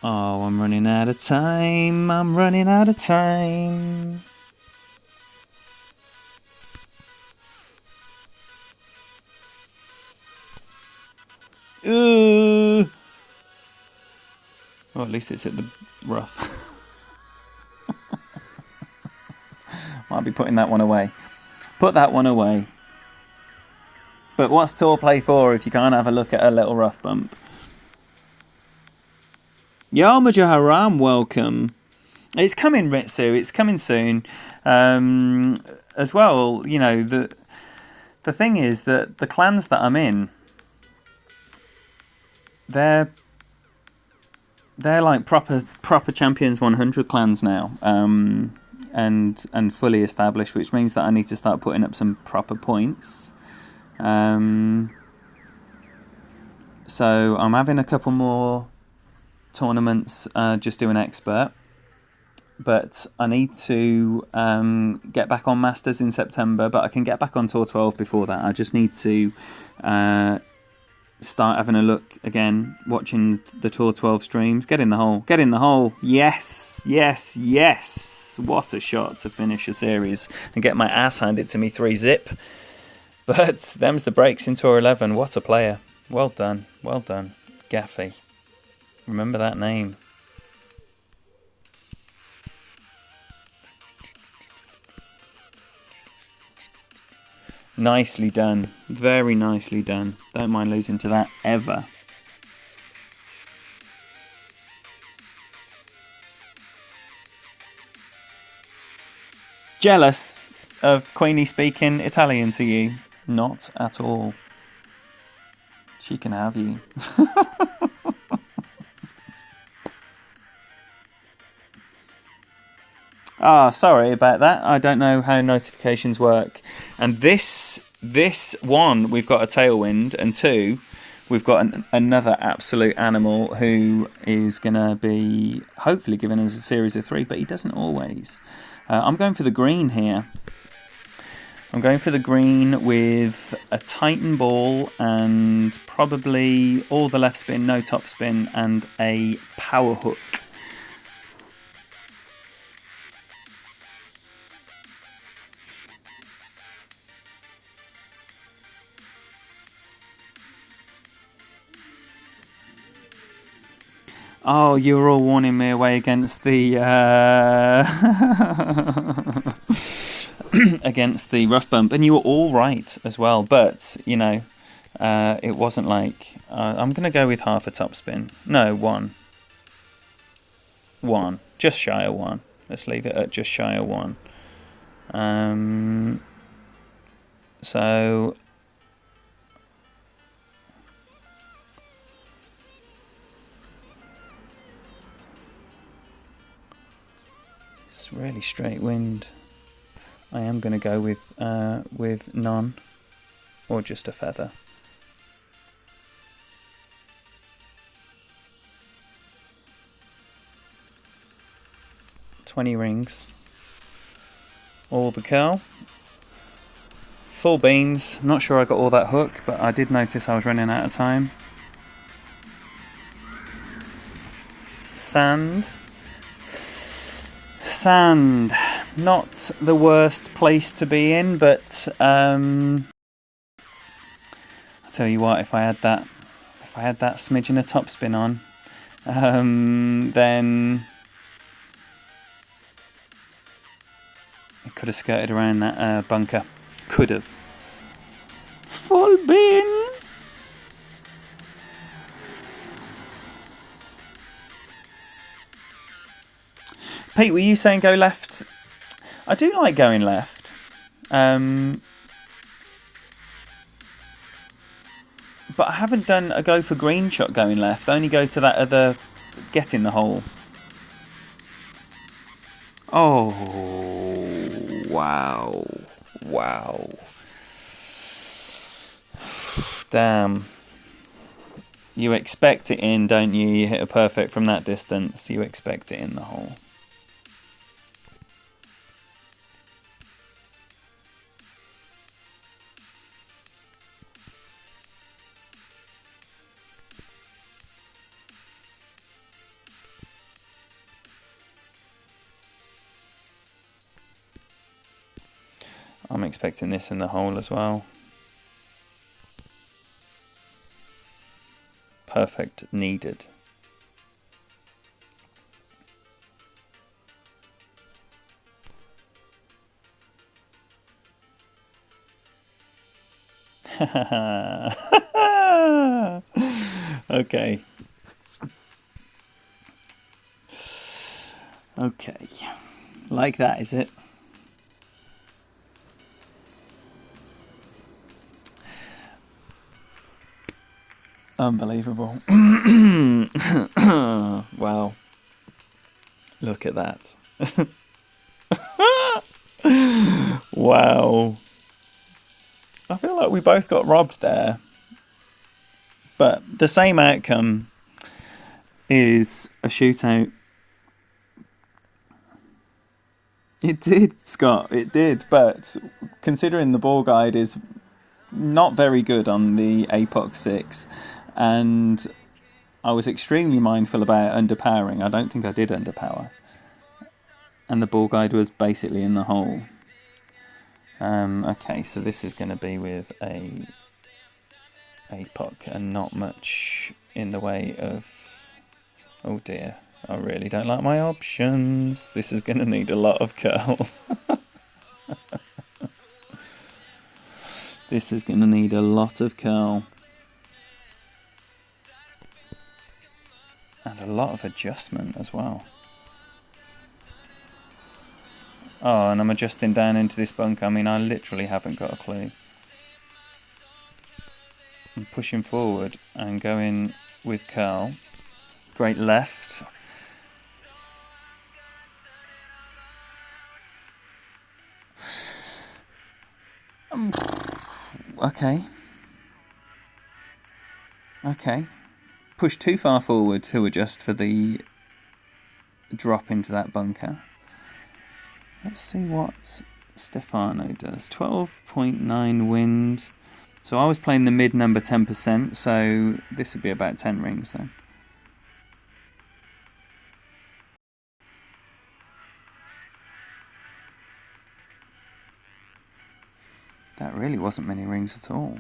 B: Oh, I'm running out of time. Ooh. Well, at least it's at the rough. Might be putting that one away. Put that one away. But what's Tour Play for if you can't have a look at a little rough bump? Yo, Majaharam, welcome. It's coming, Ritsu. It's coming soon. As well, you know, the thing is that the clans that I'm in, they're like proper Champions 100 clans now, and fully established, which means that I need to start putting up some proper points. So I'm having a couple more tournaments, just doing expert. But I need to get back on Masters in September, but I can get back on Tour 12 before that. I just need to start having a look again, watching the Tour 12 streams. Get in the hole. Get in the hole. Yes, yes, yes. What a shot to finish a series and get my ass handed to me 3-zip. But them's the breaks in Tour 11. What a player. Well done. Well done. Gaffy. Remember that name. Nicely done. Very nicely done. Don't mind losing to that ever. Jealous of Queenie speaking Italian to you? Not at all. She can have you. Sorry about that. I don't know how notifications work. And this one, we've got a tailwind, and 2, we've got another absolute animal who is going to be hopefully giving us a series of 3, but he doesn't always. I'm going for the green here. I'm going for the green with a Titan ball and probably all the left spin, no top spin, and a power hook. Oh, you were all warning me away against the against the rough bump, and you were all right as well. But you know, it wasn't like I'm going to go with half a top spin. No, one, just shy of 1. Let's leave it at just shy of 1. So. It's really straight wind. I am going to go with none, or just a feather. $20 rings. All the curl. Full beans. I'm not sure I got all that hook, but I did notice I was running out of time. Sand. Not the worst place to be in, but I'll tell you what, if I had that smidgen of top spin on, then it could have skirted around that bunker. Could have. Full beans. Pete, were you saying go left? I do like going left. But I haven't done a go for green shot going left. I only go to that other get in the hole. Oh, wow. Damn. You expect it in, don't you? You hit a perfect from that distance. You expect it in the hole. I'm expecting this in the hole as well. Perfect needed. Okay. Okay. Like that, is it? Unbelievable. Wow. Look at that. Wow. I feel like we both got robbed there. But the same outcome is a shootout. It did, Scott. It did. But considering the ball guide is not very good on the APOC 6, and I was extremely mindful about underpowering. I don't think I did underpower. And the ball guide was basically in the hole. Okay, so this is going to be with a APOC and not much in the way of... Oh dear, I really don't like my options. This is going to need a lot of curl. This is going to need a lot of curl. And a lot of adjustment as well. Oh, and I'm adjusting down into this bunker. I mean, I literally haven't got a clue. I'm pushing forward and going with curl. Great left. Okay. Okay. Push too far forward to adjust for the drop into that bunker. Let's see what Stefano does. 12.9 wind. So I was playing the mid number 10%, so this would be about 10 rings then. That really wasn't many rings at all.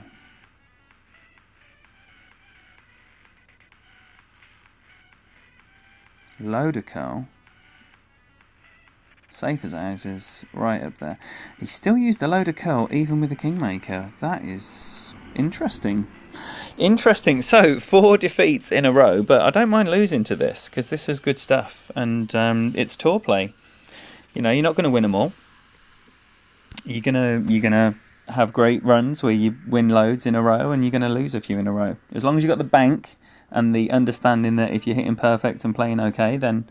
B: Load of curl. Safe as houses, right up there. He still used the load of curl even with the Kingmaker. That is interesting. Interesting. So 4 defeats in a row, but I don't mind losing to this because this is good stuff, and it's tour play. You know, you're not going to win them all. You're gonna have great runs where you win loads in a row, and you're going to lose a few in a row. As long as you've got the bank and the understanding that if you're hitting perfect and playing okay, then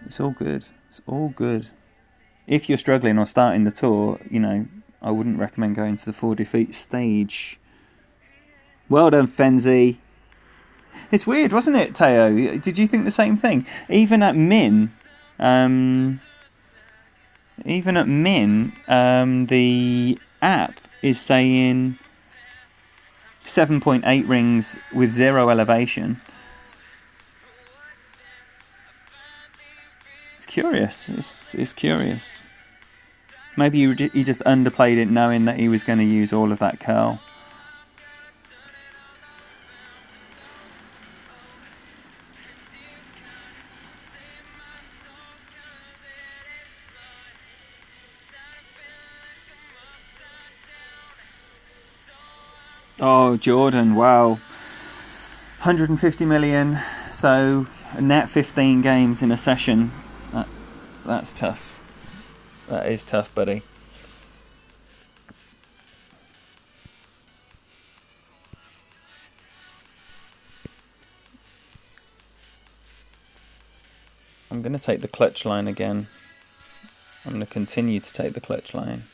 B: it's all good. It's all good. If you're struggling or starting the tour, you know, I wouldn't recommend going to the 4 defeat stage. Well done, Fenzi. It's weird, wasn't it, Teo? Did you think the same thing? Even at min, the app is saying 7.8 rings with 0 elevation. It's curious. It's curious. Maybe he just underplayed it knowing that he was going to use all of that curl. Oh, Jordan, wow. 150 million, so net 15 games in a session. That's tough. That is tough, buddy. I'm going to take the clutch line again. I'm going to continue to take the clutch line.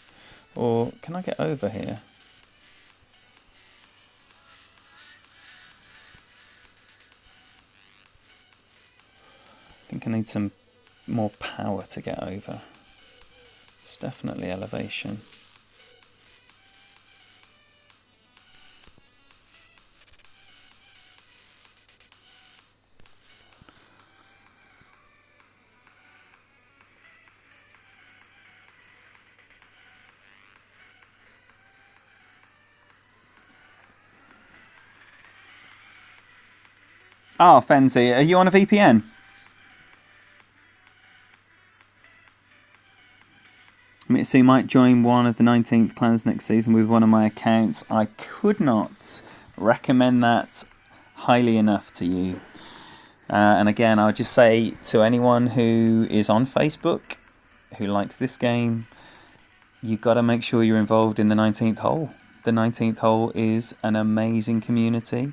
B: Or can I get over here? I think I need some more power to get over. It's definitely elevation. Ah, Fenzi, are you on a VPN? Mitsu might join one of the 19th clans next season with one of my accounts. I could not recommend that highly enough to you. And again, I'll just say to anyone who is on Facebook, who likes this game, you've got to make sure you're involved in the 19th hole. The 19th hole is an amazing community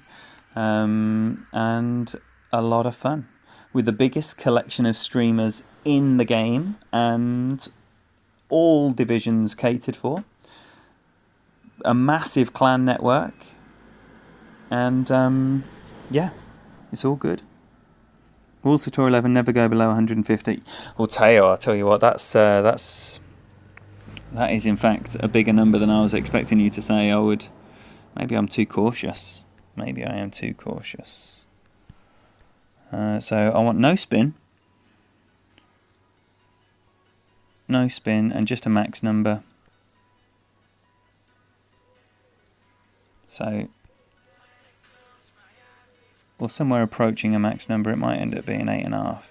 B: and a lot of fun. With the biggest collection of streamers in the game and all divisions catered for. A massive clan network. And yeah, it's all good. Rules for Tour 11 never go below 150. Well, I'll tell you what, that is in fact a bigger number than I was expecting you to say. Maybe I'm too cautious. Maybe I am too cautious. So I want no spin. No spin and just a max number. So, well, somewhere approaching a max number, it might end up being 8.5.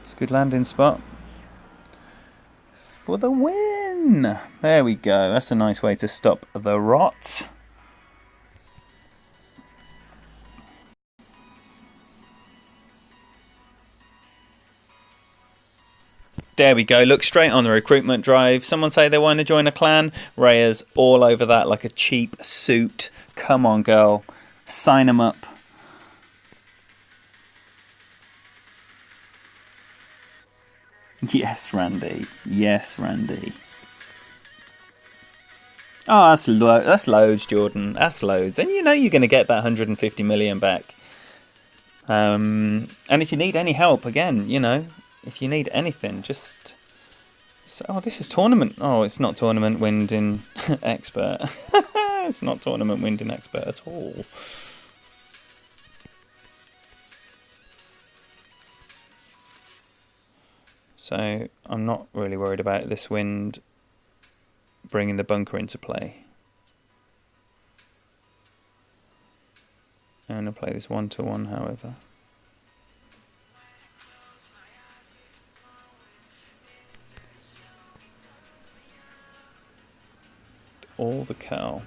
B: It's a good landing spot. For the win! There we go. That's a nice way to stop the rot. There we go. Look straight on the recruitment drive. Someone say they want to join a clan. Raya's all over that like a cheap suit. Come on, girl. Sign them up. Yes, Randy. Yes, Randy. Oh, that's loads, Jordan. That's loads. And you know you're going to get that 150 million back. And if you need any help, again, you know, if you need anything, just... Oh, this is tournament. Oh, it's not tournament winding expert. It's not tournament winding expert at all. So I'm not really worried about this wind bringing the bunker into play. I'm going to play this 1-1, however. All the cow.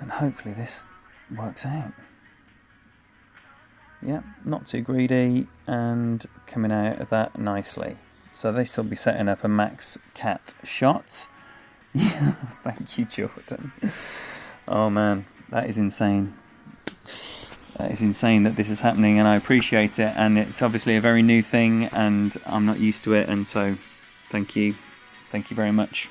B: And hopefully this works out. Yeah, not too greedy and coming out of that nicely. So this will be setting up a max cat shot. Thank you, Jordan. Oh man, that is insane. That is insane that this is happening, and I appreciate it. And it's obviously a very new thing, and I'm not used to it. And so, thank you very much.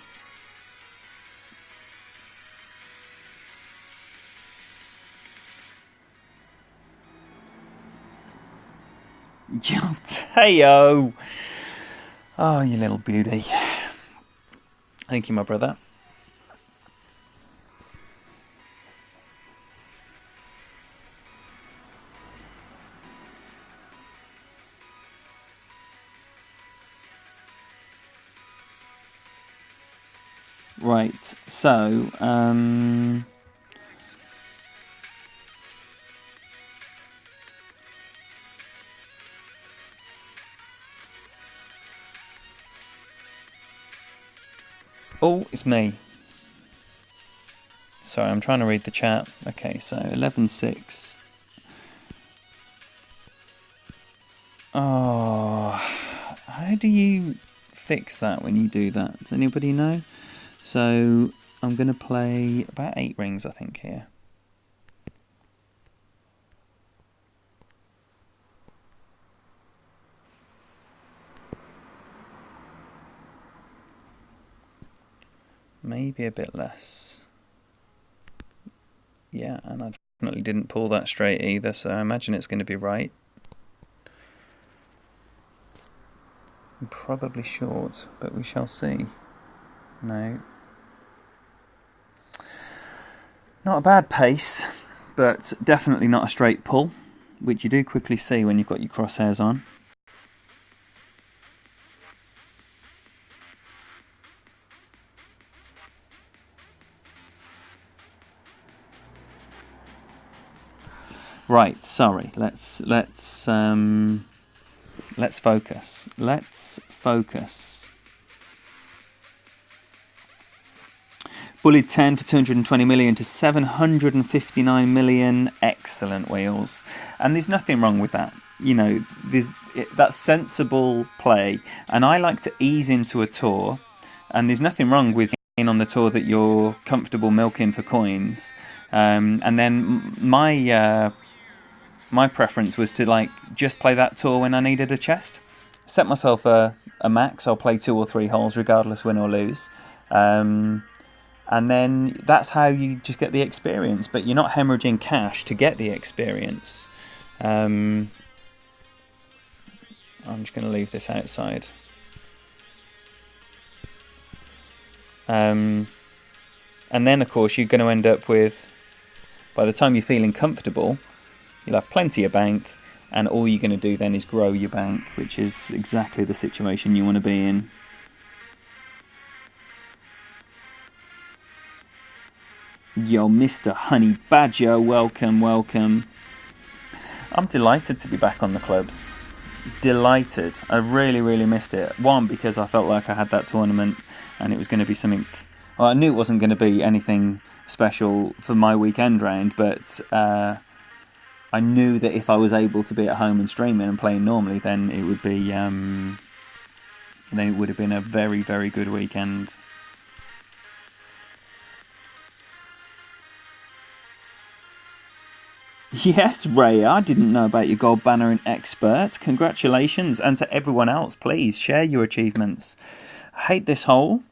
B: Yo, Teo! Oh, you little beauty. Thank you, my brother. Right, so, oh, it's me. Sorry, I'm trying to read the chat. Okay, so 11-6. Oh, how do you fix that when you do that? Does anybody know? So I'm going to play about 8 rings, I think, here. Maybe a bit less. Yeah, and I definitely didn't pull that straight either, so I imagine it's going to be right. I'm probably short, but we shall see. No. Not a bad pace, but definitely not a straight pull, which you do quickly see when you've got your crosshairs on. Right, sorry. Let's focus. Let's focus. Bullied 10 for 220 million to 759 million. Excellent wheels. And there's nothing wrong with that. You know, that's sensible play. And I like to ease into a tour. And there's nothing wrong with being on the tour that you're comfortable milking for coins. And then my preference was to just play that tour when I needed a chest. Set myself a max. I'll play 2 or 3 holes regardless win or lose. And then that's how you just get the experience. But you're not hemorrhaging cash to get the experience. I'm just going to leave this outside. And then, of course, you're going to end up with, by the time you're feeling comfortable, you'll have plenty of bank, and all you're going to do then is grow your bank, which is exactly the situation you want to be in. Yo, Mr. Honey Badger, welcome, welcome. I'm delighted to be back on the clubs. Delighted. I really, really missed it. One, because I felt like I had that tournament and it was going to be something... Well, I knew it wasn't going to be anything special for my weekend round, but I knew that if I was able to be at home and streaming and playing normally, then it would be... then it would have been a very, very good weekend. Yes, Ray, I didn't know about your gold banner in expert. Congratulations. And to everyone else, please share your achievements. I hate this hole.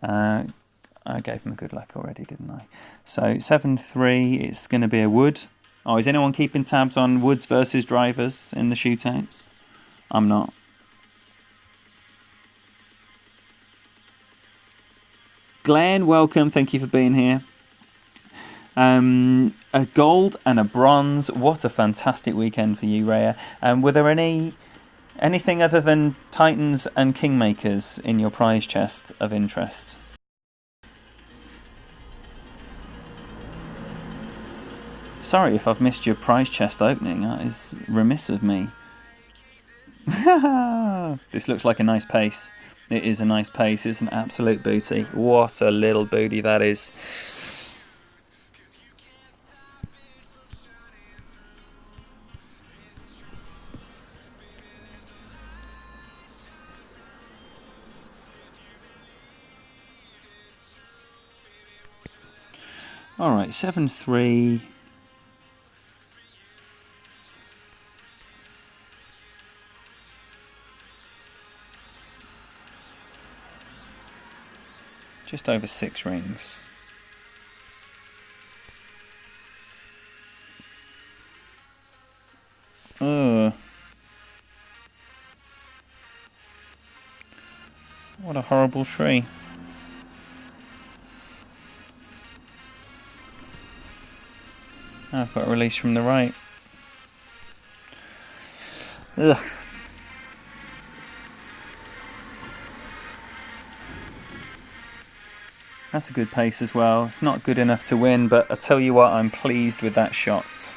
B: I gave him a good luck already, didn't I? So 7-3, it's going to be a wood. Oh, is anyone keeping tabs on woods versus drivers in the shootouts? I'm not. Glenn, welcome. Thank you for being here. A gold and a bronze. What a fantastic weekend for you, Rhea. Were there anything other than Titans and Kingmakers in your prize chest of interest? Sorry if I've missed your prize chest opening. That is remiss of me. This looks like a nice pace. It is a nice pace. It's an absolute booty. What a little booty that is. Alright, 7-3. Just over 6 rings. What a horrible tree. I've got a release from the right. Ugh. That's a good pace as well. It's not good enough to win, but I tell you what, I'm pleased with that shot.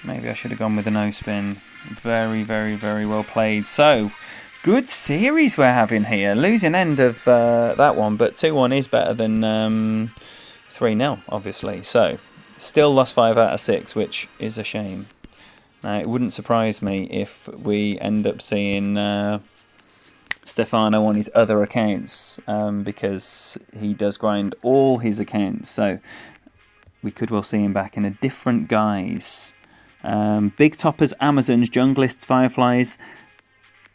B: Maybe I should have gone with a no-spin. Very, very, very well played. So, good series we're having here. Losing end of that one, but 2-1 is better than 3-0, obviously. So, still lost 5 out of 6, which is a shame. Now, it wouldn't surprise me if we end up seeing Stefano on his other accounts, because he does grind all his accounts. So, we could well see him back in a different guise. Big toppers, Amazons, Junglists, Fireflies,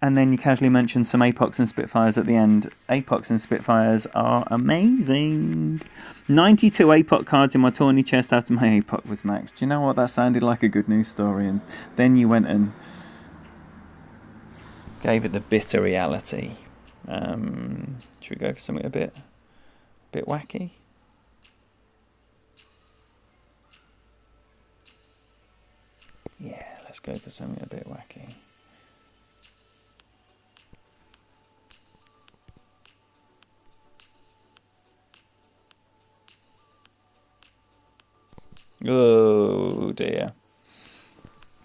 B: and then you casually mentioned some Apocs and Spitfires at the end. Apocs and Spitfires are amazing. 92 Apoc cards in my tourney chest after my Apoc was maxed. Do you know what? That sounded like a good news story, and then you went and gave it the bitter reality. Should we go for something a bit wacky? Yeah, let's go for something a bit wacky. Oh dear.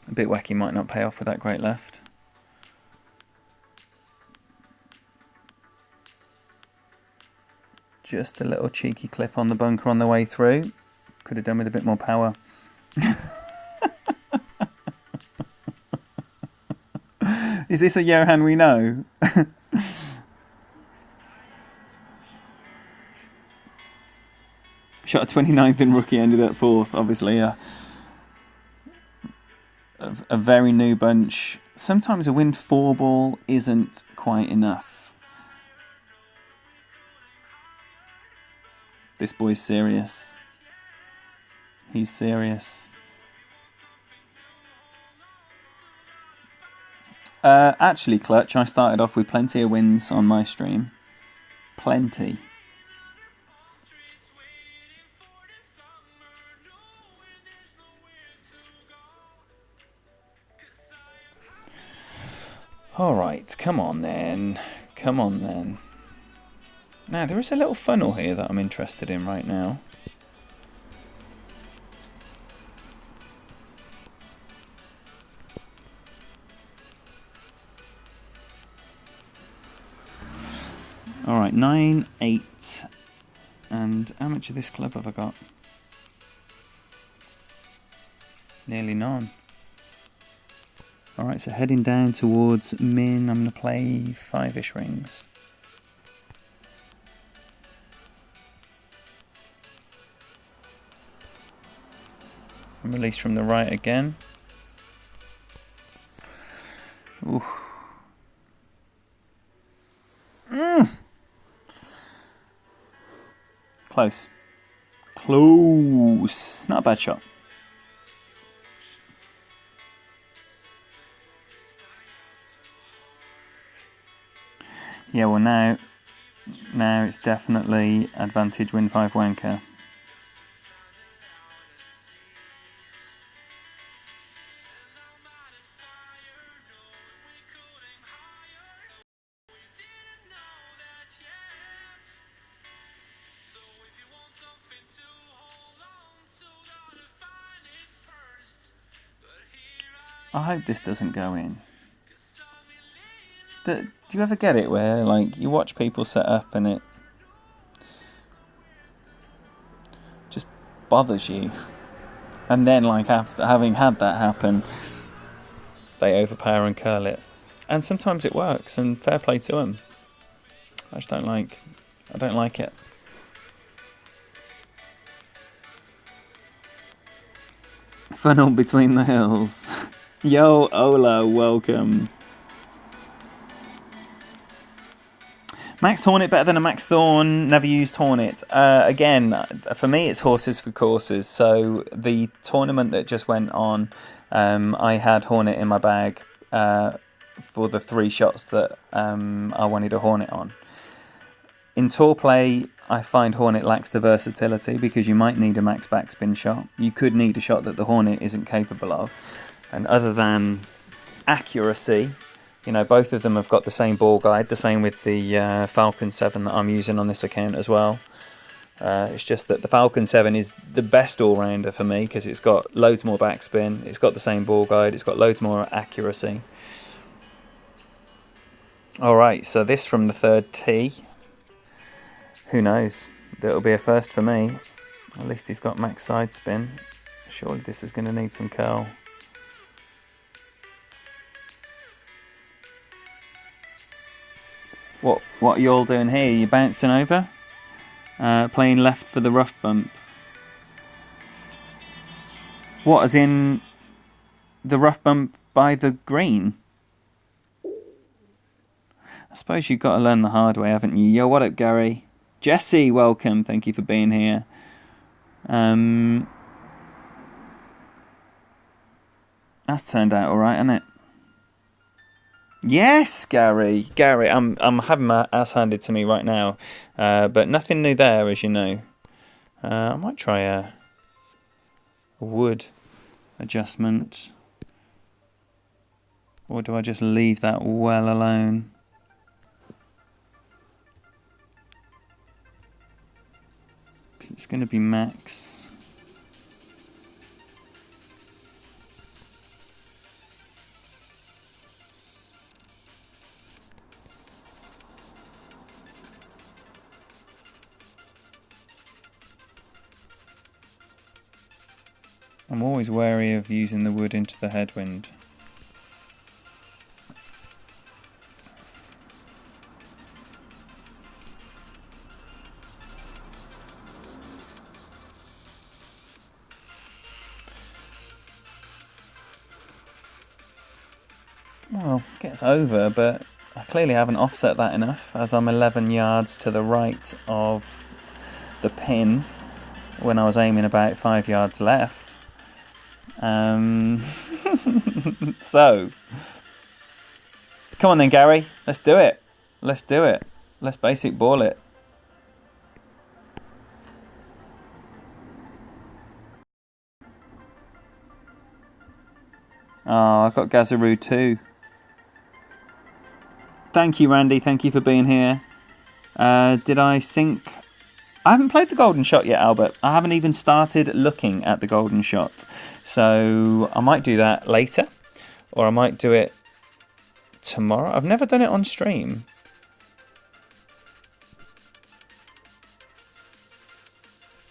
B: A bit wacky might not pay off with that great left. Just a little cheeky clip on the bunker on the way through. Could have done with a bit more power. Is this a Johan we know? Shot a 29th and rookie ended at 4th. Obviously a very new bunch. Sometimes a wind 4 ball isn't quite enough. This boy's serious. He's serious. Actually, Clutch, I started off with plenty of wins on my stream. Plenty. Alright, come on then. Come on then. Now, there is a little funnel here that I'm interested in right now. Alright, 9, 8. And how much of this club have I got? Nearly none. Alright, so heading down towards min, I'm going to play 5-ish rings. And release from the right again. Oof. Close. Close. Not a bad shot. Yeah, well now it's definitely advantage win 5 wanker. I hope this doesn't go in. Do you ever get it where, like, you watch people set up and it just bothers you? And then, like, after having had that happen, they overpower and curl it. And sometimes it works, and fair play to them. I don't like it. Funnel between the hills. Yo, Ola, welcome. Max Hornet better than a Max Thorn, never used Hornet. Again, for me it's horses for courses. So the tournament that just went on, I had Hornet in my bag for the 3 shots that I wanted a Hornet on. In tour play, I find Hornet lacks the versatility because you might need a max backspin shot. You could need a shot that the Hornet isn't capable of. And other than accuracy, you know, both of them have got the same ball guide, the same with the Falcon 7 that I'm using on this account as well. It's just that the Falcon 7 is the best all-rounder for me because it's got loads more backspin, it's got the same ball guide, it's got loads more accuracy. Alright, so this from the 3rd tee. Who knows? That'll be a first for me. At least he's got max side spin. Surely this is going to need some curl. What are you all doing here? You bouncing over? Playing left for the rough bump. What, as in the rough bump by the green? I suppose you've got to learn the hard way, haven't you? Yo, what up, Gary? Jesse, welcome. Thank you for being here. That's turned out all right, hasn't it? Yes, Gary. I'm having my ass handed to me right now, but nothing new there, as you know. I might try a wood adjustment, or do I just leave that well alone? It's going to be max. I'm always wary of using the wood into the headwind. Well, gets over, but I clearly haven't offset that enough, as I'm 11 yards to the right of the pin when I was aiming about 5 yards left. So, come on then, Gary, let's do it. Let's do it. Let's basic ball it. Oh, I've got Gazaroo too. Thank you, Randy. Thank you for being here. Did I sink? I haven't played the golden shot yet, Albert. I haven't even started looking at the golden shot. So I might do that later, or I might do it tomorrow. I've never done it on stream.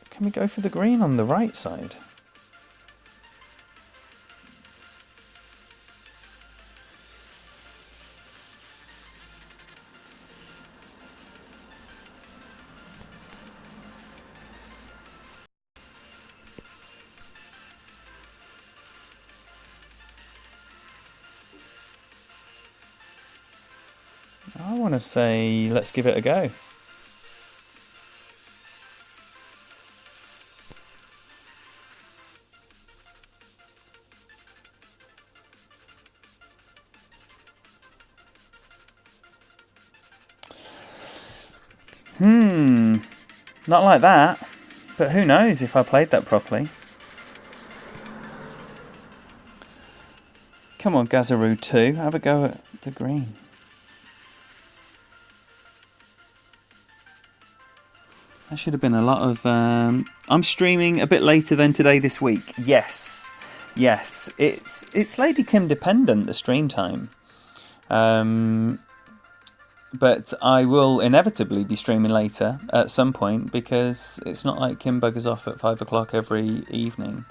B: Can we go for the green on the right side? I want to say let's give it a go. Not like that, but who knows if I played that properly. Come on, Gazaroo 2, have a go at the green. That should have been a lot of... I'm streaming a bit later than today this week. Yes, it's Lady Kim dependent, the stream time. But I will inevitably be streaming later at some point, because it's not like Kim buggers off at 5 o'clock every evening.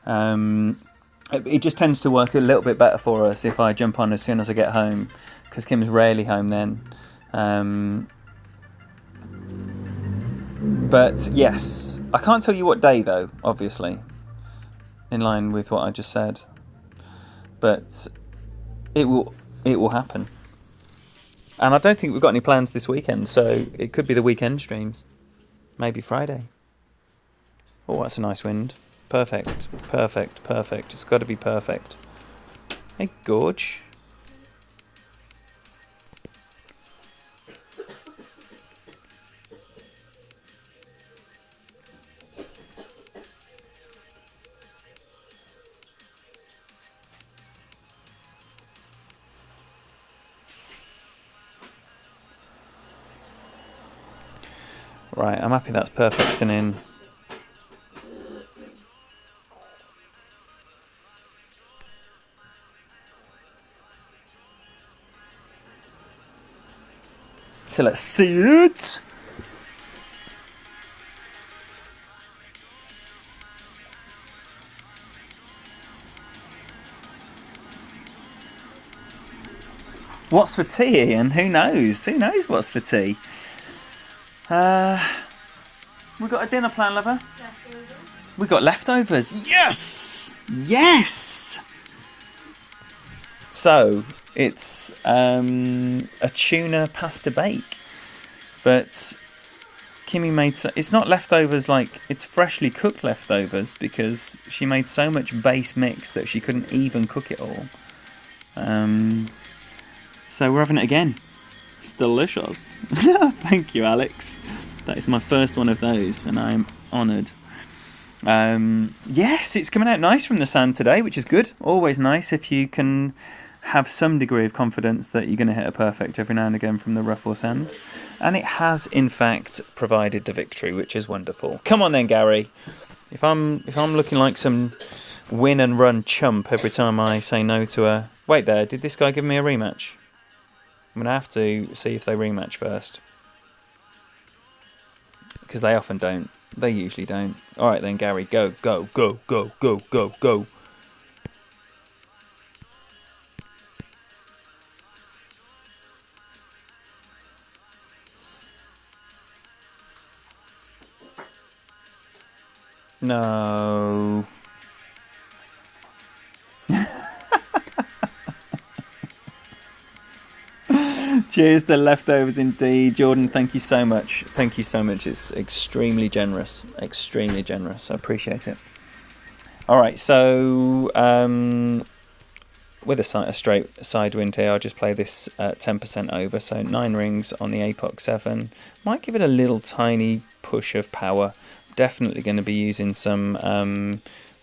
B: It just tends to work a little bit better for us if I jump on as soon as I get home, because Kim's rarely home then. But yes, I can't tell you what day though, obviously, in line with what I just said. But it will happen. And I don't think we've got any plans this weekend, so it could be the weekend streams. Maybe Friday. Oh, that's a nice wind. Perfect. It's got to be perfect. Hey, Gorge. Right, I'm happy that's perfect and in. So let's see it. What's for tea, Ian? Who knows? Who knows what's for tea? We got a dinner plan, lover? Leftovers. We got leftovers. Yes! Yes! So, it's a tuna pasta bake. But Kimmy made... it's not leftovers like... it's freshly cooked leftovers, because she made so much base mix that she couldn't even cook it all. So we're having it again. It's delicious. Thank you, Alex. That is my first one of those, and I'm honoured. Yes, it's coming out nice from the sand today, which is good. Always nice if you can have some degree of confidence that you're going to hit a perfect every now and again from the rough or sand. And it has, in fact, provided the victory, which is wonderful. Come on then, Gary. If I'm looking like some win and run chump every time I say no to a... Wait there, did this guy give me a rematch? I'm going to have to see if they rematch first. Because they often don't. They usually don't. Alright then, Gary, go, go, go, go, go, go, go. No. Cheers to leftovers indeed. Jordan, thank you so much. Thank you so much. It's extremely generous. Extremely generous. I appreciate it. Alright, so with a straight side wind here, I'll just play this 10% over. So 9 rings on the Apoc 7. Might give it a little tiny push of power. Definitely going to be using some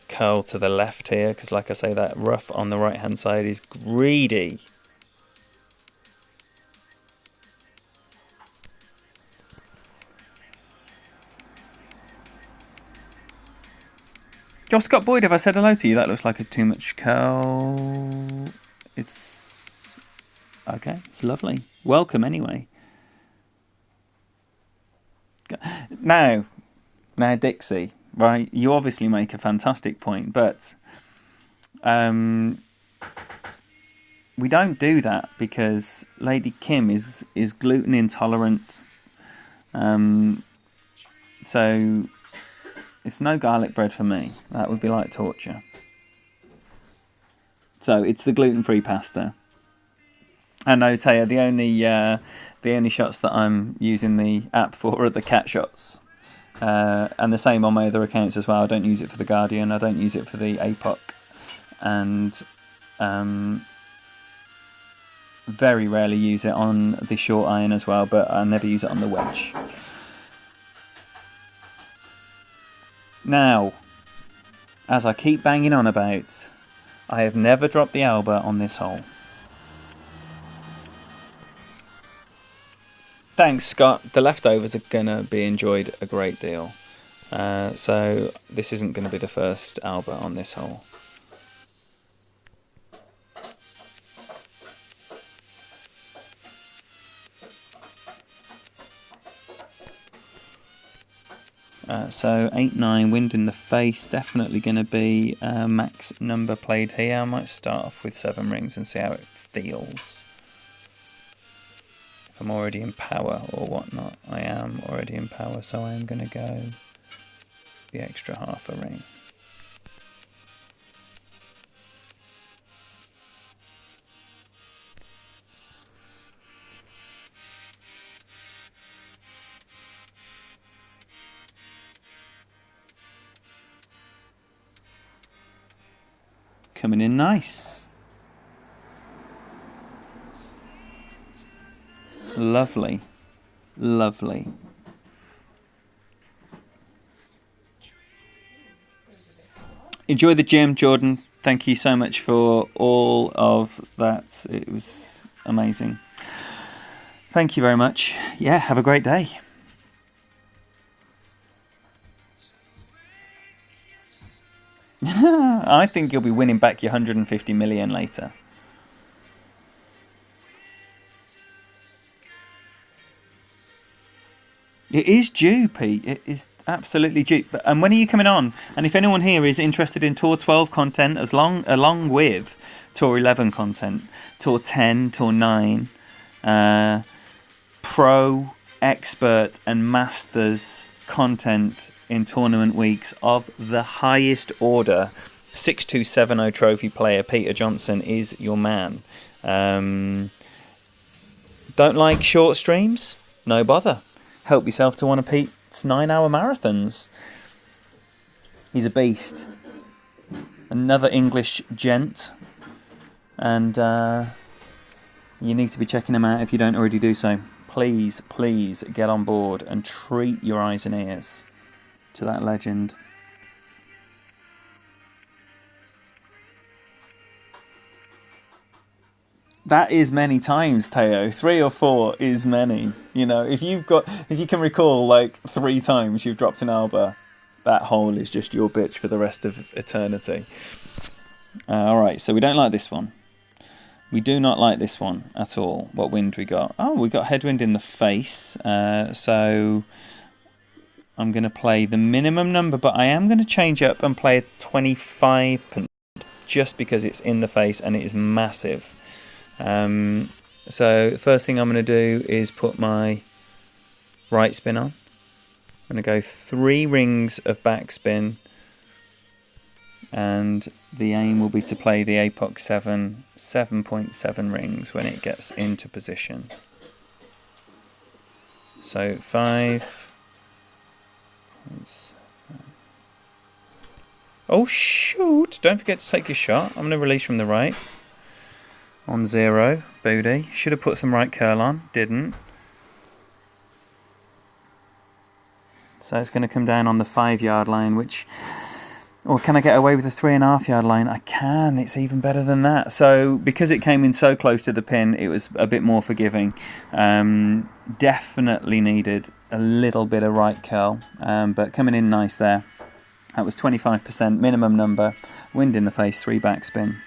B: curl to the left here, because like I say, that rough on the right hand side is greedy. Yo, Scott Boyd, have I said hello to you? That looks like a too much curl. It's okay. It's lovely. Welcome anyway. Now, Dixie, right? You obviously make a fantastic point, but we don't do that because Lady Kim is gluten intolerant. So it's no garlic bread for me. That would be like torture. So it's the gluten-free pasta. And no, Taya, the only shots that I'm using the app for are the cat shots. And the same on my other accounts as well. I don't use it for the Guardian. I don't use it for the APOC. And very rarely use it on the short iron as well, but I never use it on the wedge. Now, as I keep banging on about, I have never dropped the Alba on this hole. Thanks, Scott. The leftovers are going to be enjoyed a great deal. So this isn't going to be the first Alba on this hole. So 8-9, wind in the face, definitely going to be max number played here. I might start off with 7 rings and see how it feels. If I'm already in power or whatnot, I am already in power, so I am going to go the extra half a ring. Coming in nice. Lovely. Lovely. Enjoy the gym, Jordan. Thank you so much for all of that. It was amazing. Thank you very much. Yeah, have a great day. I think you'll be winning back your 150 million later. It is due, Pete. It is absolutely due. And when are you coming on? And if anyone here is interested in Tour 12 content, along with Tour 11 content, Tour 10, Tour 9, Pro, Expert and Masters content in tournament weeks of the highest order, 6270 trophy player Peter Johnson is your man. Don't like short streams? No bother. Help yourself to one of Pete's 9-hour marathons. He's a beast. Another English gent. And you need to be checking him out if you don't already do so. Please, please get on board and treat your eyes and ears to that legend. That is many times, Teo. 3 or 4 is many. You know, if you can recall like 3 times you've dropped an Alba, that hole is just your bitch for the rest of eternity. Alright, so we don't like this one. We do not like this one at all. What wind we got? Oh, we got headwind in the face. So I'm going to play the minimum number, but I am going to change up and play a 25 pence, just because it's in the face and it is massive. So the first thing I'm going to do is put my right spin on. I'm going to go 3 rings of backspin, and the aim will be to play the Apox 7 7.7 rings when it gets into position. So 5. 7. Oh shoot! Don't forget to take your shot. I'm going to release from the right. On 0, booty. Should have put some right curl on, didn't. So it's going to come down on the 5-yard line, which... Or can I get away with the 3.5-yard line? I can. It's even better than that. So because it came in so close to the pin, it was a bit more forgiving. Definitely needed a little bit of right curl, but coming in nice there. That was 25% minimum number. Wind in the face, 3 backspin.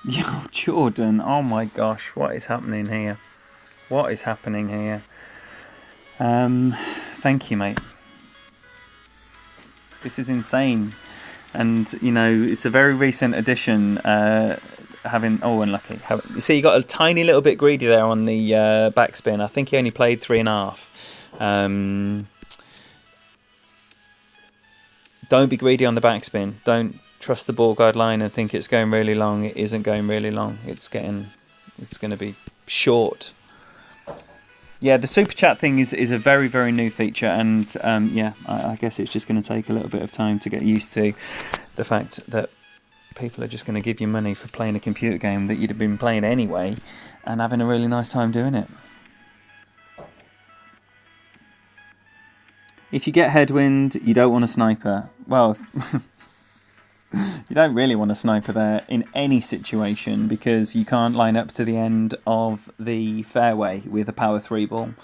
B: Yo, Jordan, oh my gosh, what is happening here? What is happening here? Thank you, mate. This is insane. And, you know, it's a very recent addition, unlucky. See, you got a tiny little bit greedy there on the backspin. I think he only played 3.5. Don't be greedy on the backspin. Don't trust the ball guide line and think it's going really long. It isn't going really long. It's going to be short. Yeah, the super chat thing is a very, very new feature, and I guess it's just going to take a little bit of time to get used to the fact that people are just going to give you money for playing a computer game that you'd have been playing anyway and having a really nice time doing it. If you get headwind, you don't want a sniper. Well, you don't really want a sniper there in any situation, because you can't line up to the end of the fairway with a power 3 ball,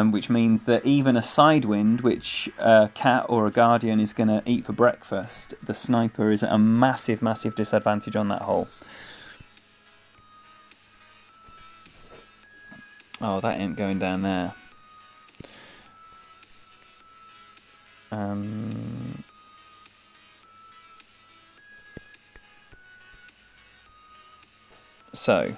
B: which means that even a sidewind, which a cat or a guardian is going to eat for breakfast, the sniper is at a massive, massive disadvantage on that hole. Oh, that ain't going down there. So,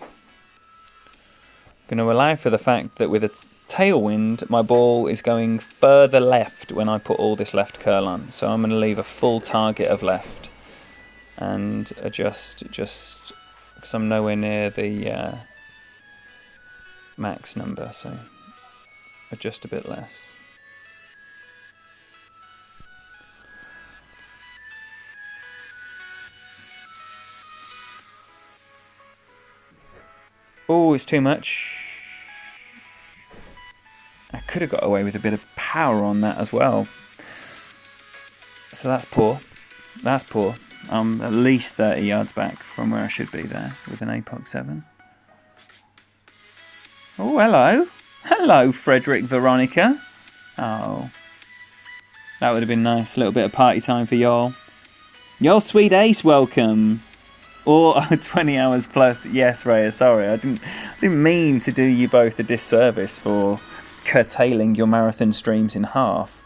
B: going to allow for the fact that with a tailwind, my ball is going further left when I put all this left curl on. So I'm going to leave a full target of left and adjust just because I'm nowhere near the max number, so adjust a bit less. Oh, it's too much. I could have got away with a bit of power on that as well. So that's poor. That's poor. I'm at least 30 yards back from where I should be there with an Apox 7. Oh, hello. Hello, Frederick Veronica. Oh. That would have been nice. A little bit of party time for y'all. Y'all sweet ace, welcome. Or 20 hours plus. Yes, Raya, sorry. I didn't mean to do you both a disservice for curtailing your marathon streams in half.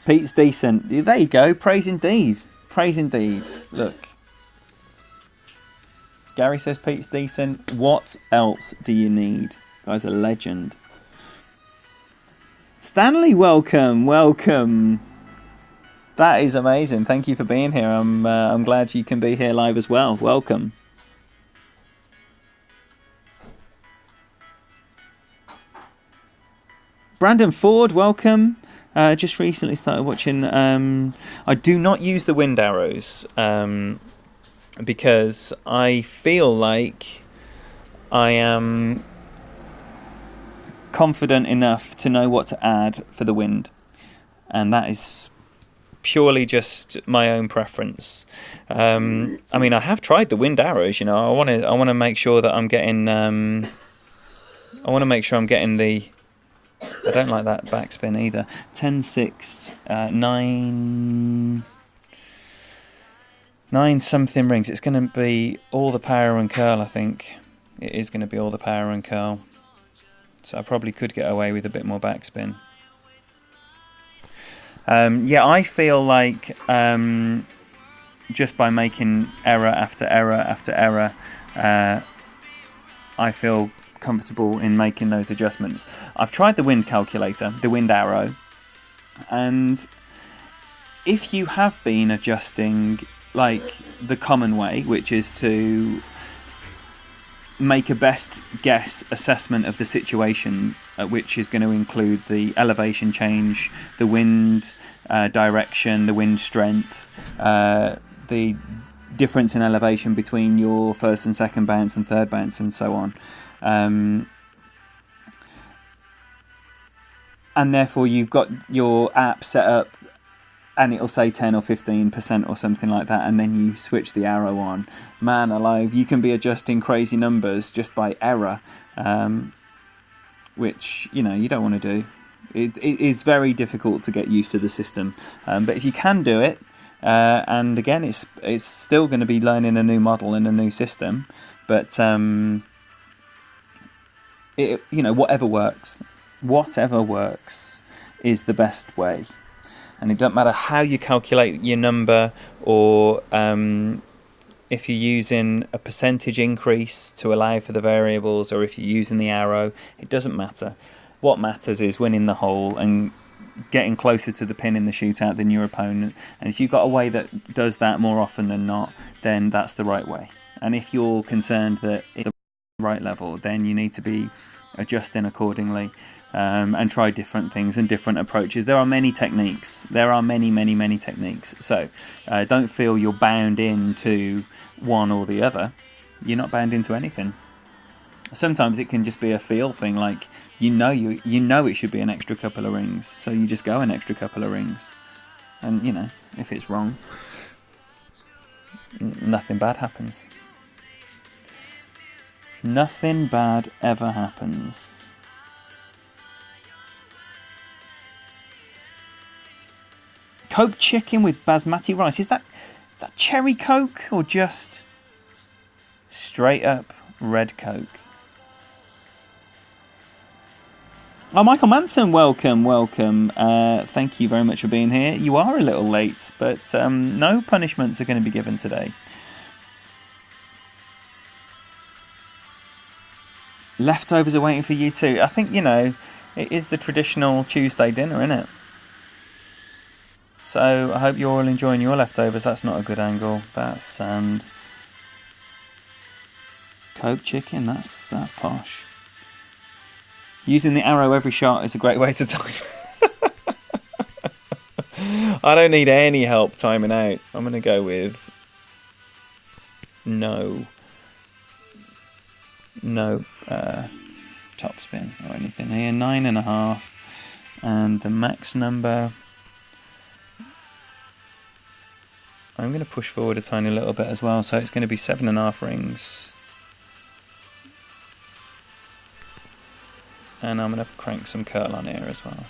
B: Pete's decent. There you go. Praise indeed. Praise indeed. Look. Gary says Pete's decent. What else do you need? Guy's a legend. Stanley, welcome. Welcome. That is amazing. Thank you for being here. I'm glad you can be here live as well. Welcome. Brandon Ford, welcome. Just recently started watching. I do not use the wind arrows because I feel like I am confident enough to know what to add for the wind, and that is purely just my own preference. I mean, I have tried the wind arrows. You know, I want to make sure that I'm getting. I want to make sure I'm getting the I don't like that backspin either. 10-6, 9 something rings. It's going to be all the power and curl, I think. It is going to be all the power and curl. So I probably could get away with a bit more backspin. Yeah, I feel like just by making error after error after error, I feel comfortable in making those adjustments. I've tried the wind calculator, the wind arrow, and if you have been adjusting like the common way, which is to make a best guess assessment of the situation, which is going to include the elevation change, the wind direction, the wind strength, the difference in elevation between your first and second bounce and third bounce, and so on. And therefore you've got your app set up and it'll say 10 or 15% or something like that, and then you switch the arrow on. Man alive, you can be adjusting crazy numbers just by error, which, you know, you don't want to do. It is very difficult to get used to the system, but if you can do it, and again, it's still going to be learning a new model and a new system, but whatever works is the best way. And it doesn't matter how you calculate your number, or if you're using a percentage increase to allow for the variables, or if you're using the arrow, it doesn't matter. What matters is winning the hole and getting closer to the pin in the shootout than your opponent. And if you've got a way that does that more often than not, then that's the right way. And if you're concerned that it's the right level, then you need to be adjusting accordingly, and try different things and different approaches. There are many techniques. There are many techniques. So don't feel you're bound into one or the other. You're not bound into anything. Sometimes it can just be a feel thing, like you know it should be an extra couple of rings, so you just go an extra couple of rings. And you know, if it's wrong, nothing bad happens. Nothing bad ever happens. Coke chicken with basmati rice. Is that cherry Coke or just straight up red Coke? Oh, Michael Manson, welcome. Thank you very much for being here. You are a little late, but no punishments are going to be given today. Leftovers are waiting for you too. I think, it is the traditional Tuesday dinner, isn't it? So I hope you're all enjoying your leftovers. That's not a good angle. That's sand. Coke chicken, that's posh. Using the arrow every shot is a great way to time. I don't need any help timing out. I'm going to go with no topspin or anything here. 9.5, and the max number. I'm going to push forward a tiny little bit as well, so it's going to be 7.5 rings. And I'm going to crank some curl on here as well.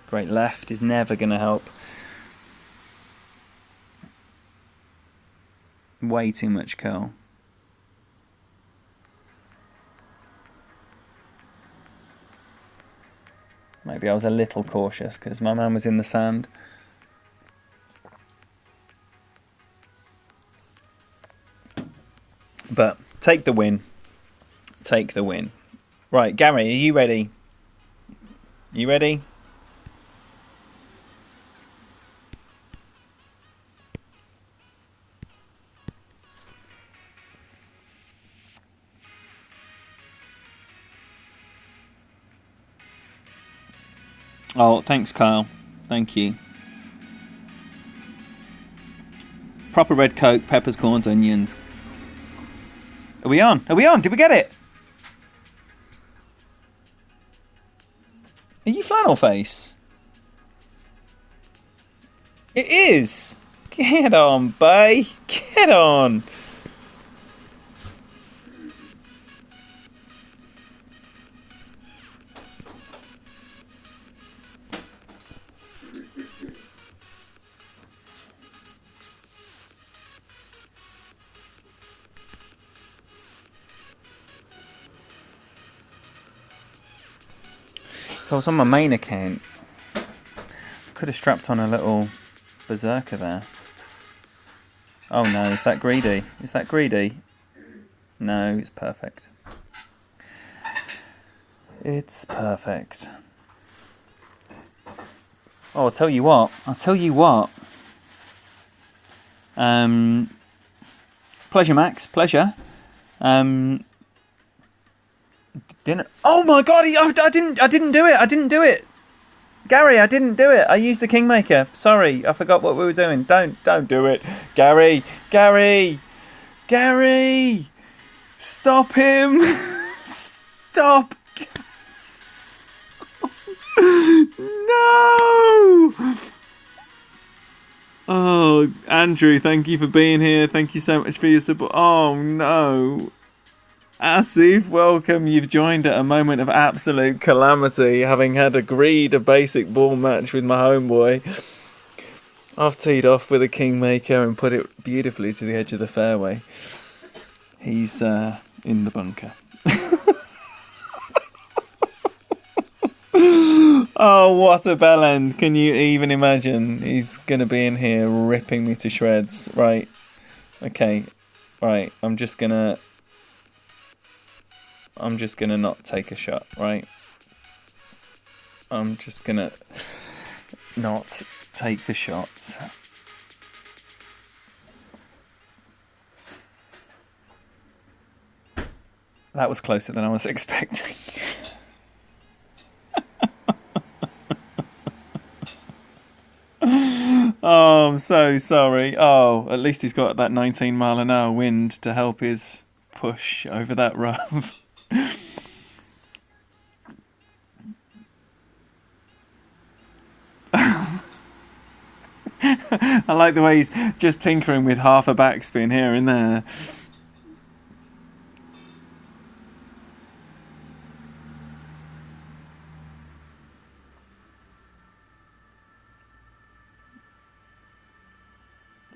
B: Great left is never going to help. Way too much curl. Maybe I was a little cautious because my man was in the sand. But take the win. Take the win. Right, Gary, are you ready? You ready? Oh, thanks, Kyle. Thank you. Proper red Coke, peppers, corns, onions. Are we on? Are we on? Did we get it? Are you flannel face? It is. Get on, bay. Get on. If I was on my main account, I could have strapped on a little berserker there. Oh no, is that greedy? Is that greedy? No, it's perfect. It's perfect. Oh, I'll tell you what. Pleasure, Max. Pleasure. Dinner. Oh my God! I didn't do it. Gary, I didn't do it. I used the Kingmaker. Sorry, I forgot what we were doing. Don't do it, Gary. Stop him. Stop. No. Oh, Andrew, thank you for being here. Thank you so much for your support. Oh no. Asif, welcome. You've joined at a moment of absolute calamity, having had agreed a basic ball match with my homeboy. I've teed off with a Kingmaker and put it beautifully to the edge of the fairway. He's in the bunker. Oh, what a bell end. Can you even imagine? He's going to be in here ripping me to shreds. Right. Okay. Right. I'm just going to not take a shot, right? I'm just going to not take the shots. That was closer than I was expecting. Oh, I'm so sorry. Oh, at least he's got that 19-mile-an-hour wind to help his push over that rough. I like the way he's just tinkering with half a backspin here and there.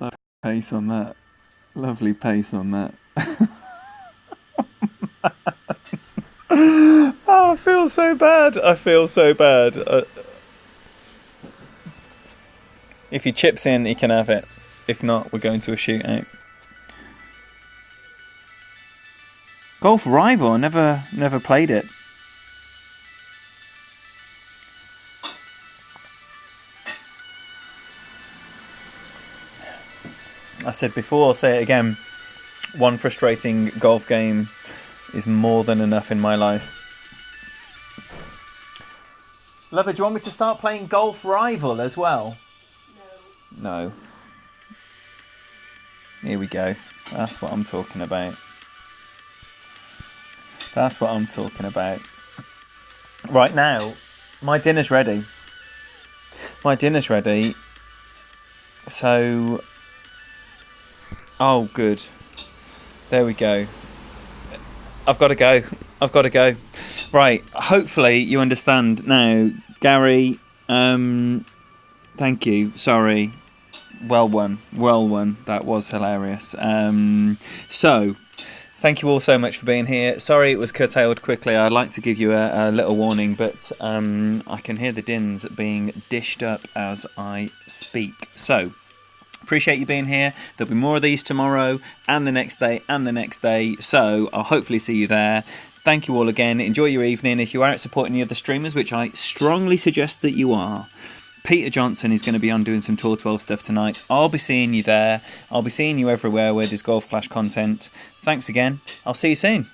B: Lovely pace on that. Lovely pace on that. Oh, I feel so bad. If he chips in, he can have it. If not, we're going to a shootout. Golf Rival, never played it. I said before, I'll say it again. One frustrating golf game is more than enough in my life. Lover, do you want me to start playing Golf Rival as well? No. Here we go. That's what I'm talking about. Right now, my dinner's ready. So... Oh, good. There we go. I've got to go. Right, hopefully you understand now. Gary, thank you. Sorry. Well won. That was hilarious. So, thank you all so much for being here. Sorry it was curtailed quickly. I'd like to give you a little warning, but I can hear the dins being dished up as I speak. So, appreciate you being here. There'll be more of these tomorrow and the next day. So, I'll hopefully see you there. Thank you all again. Enjoy your evening. If you are out supporting the other streamers, which I strongly suggest that you are, Peter Johnson is going to be on doing some Tour 12 stuff tonight. I'll be seeing you there. I'll be seeing you everywhere where there's Golf Clash content. Thanks again. I'll see you soon.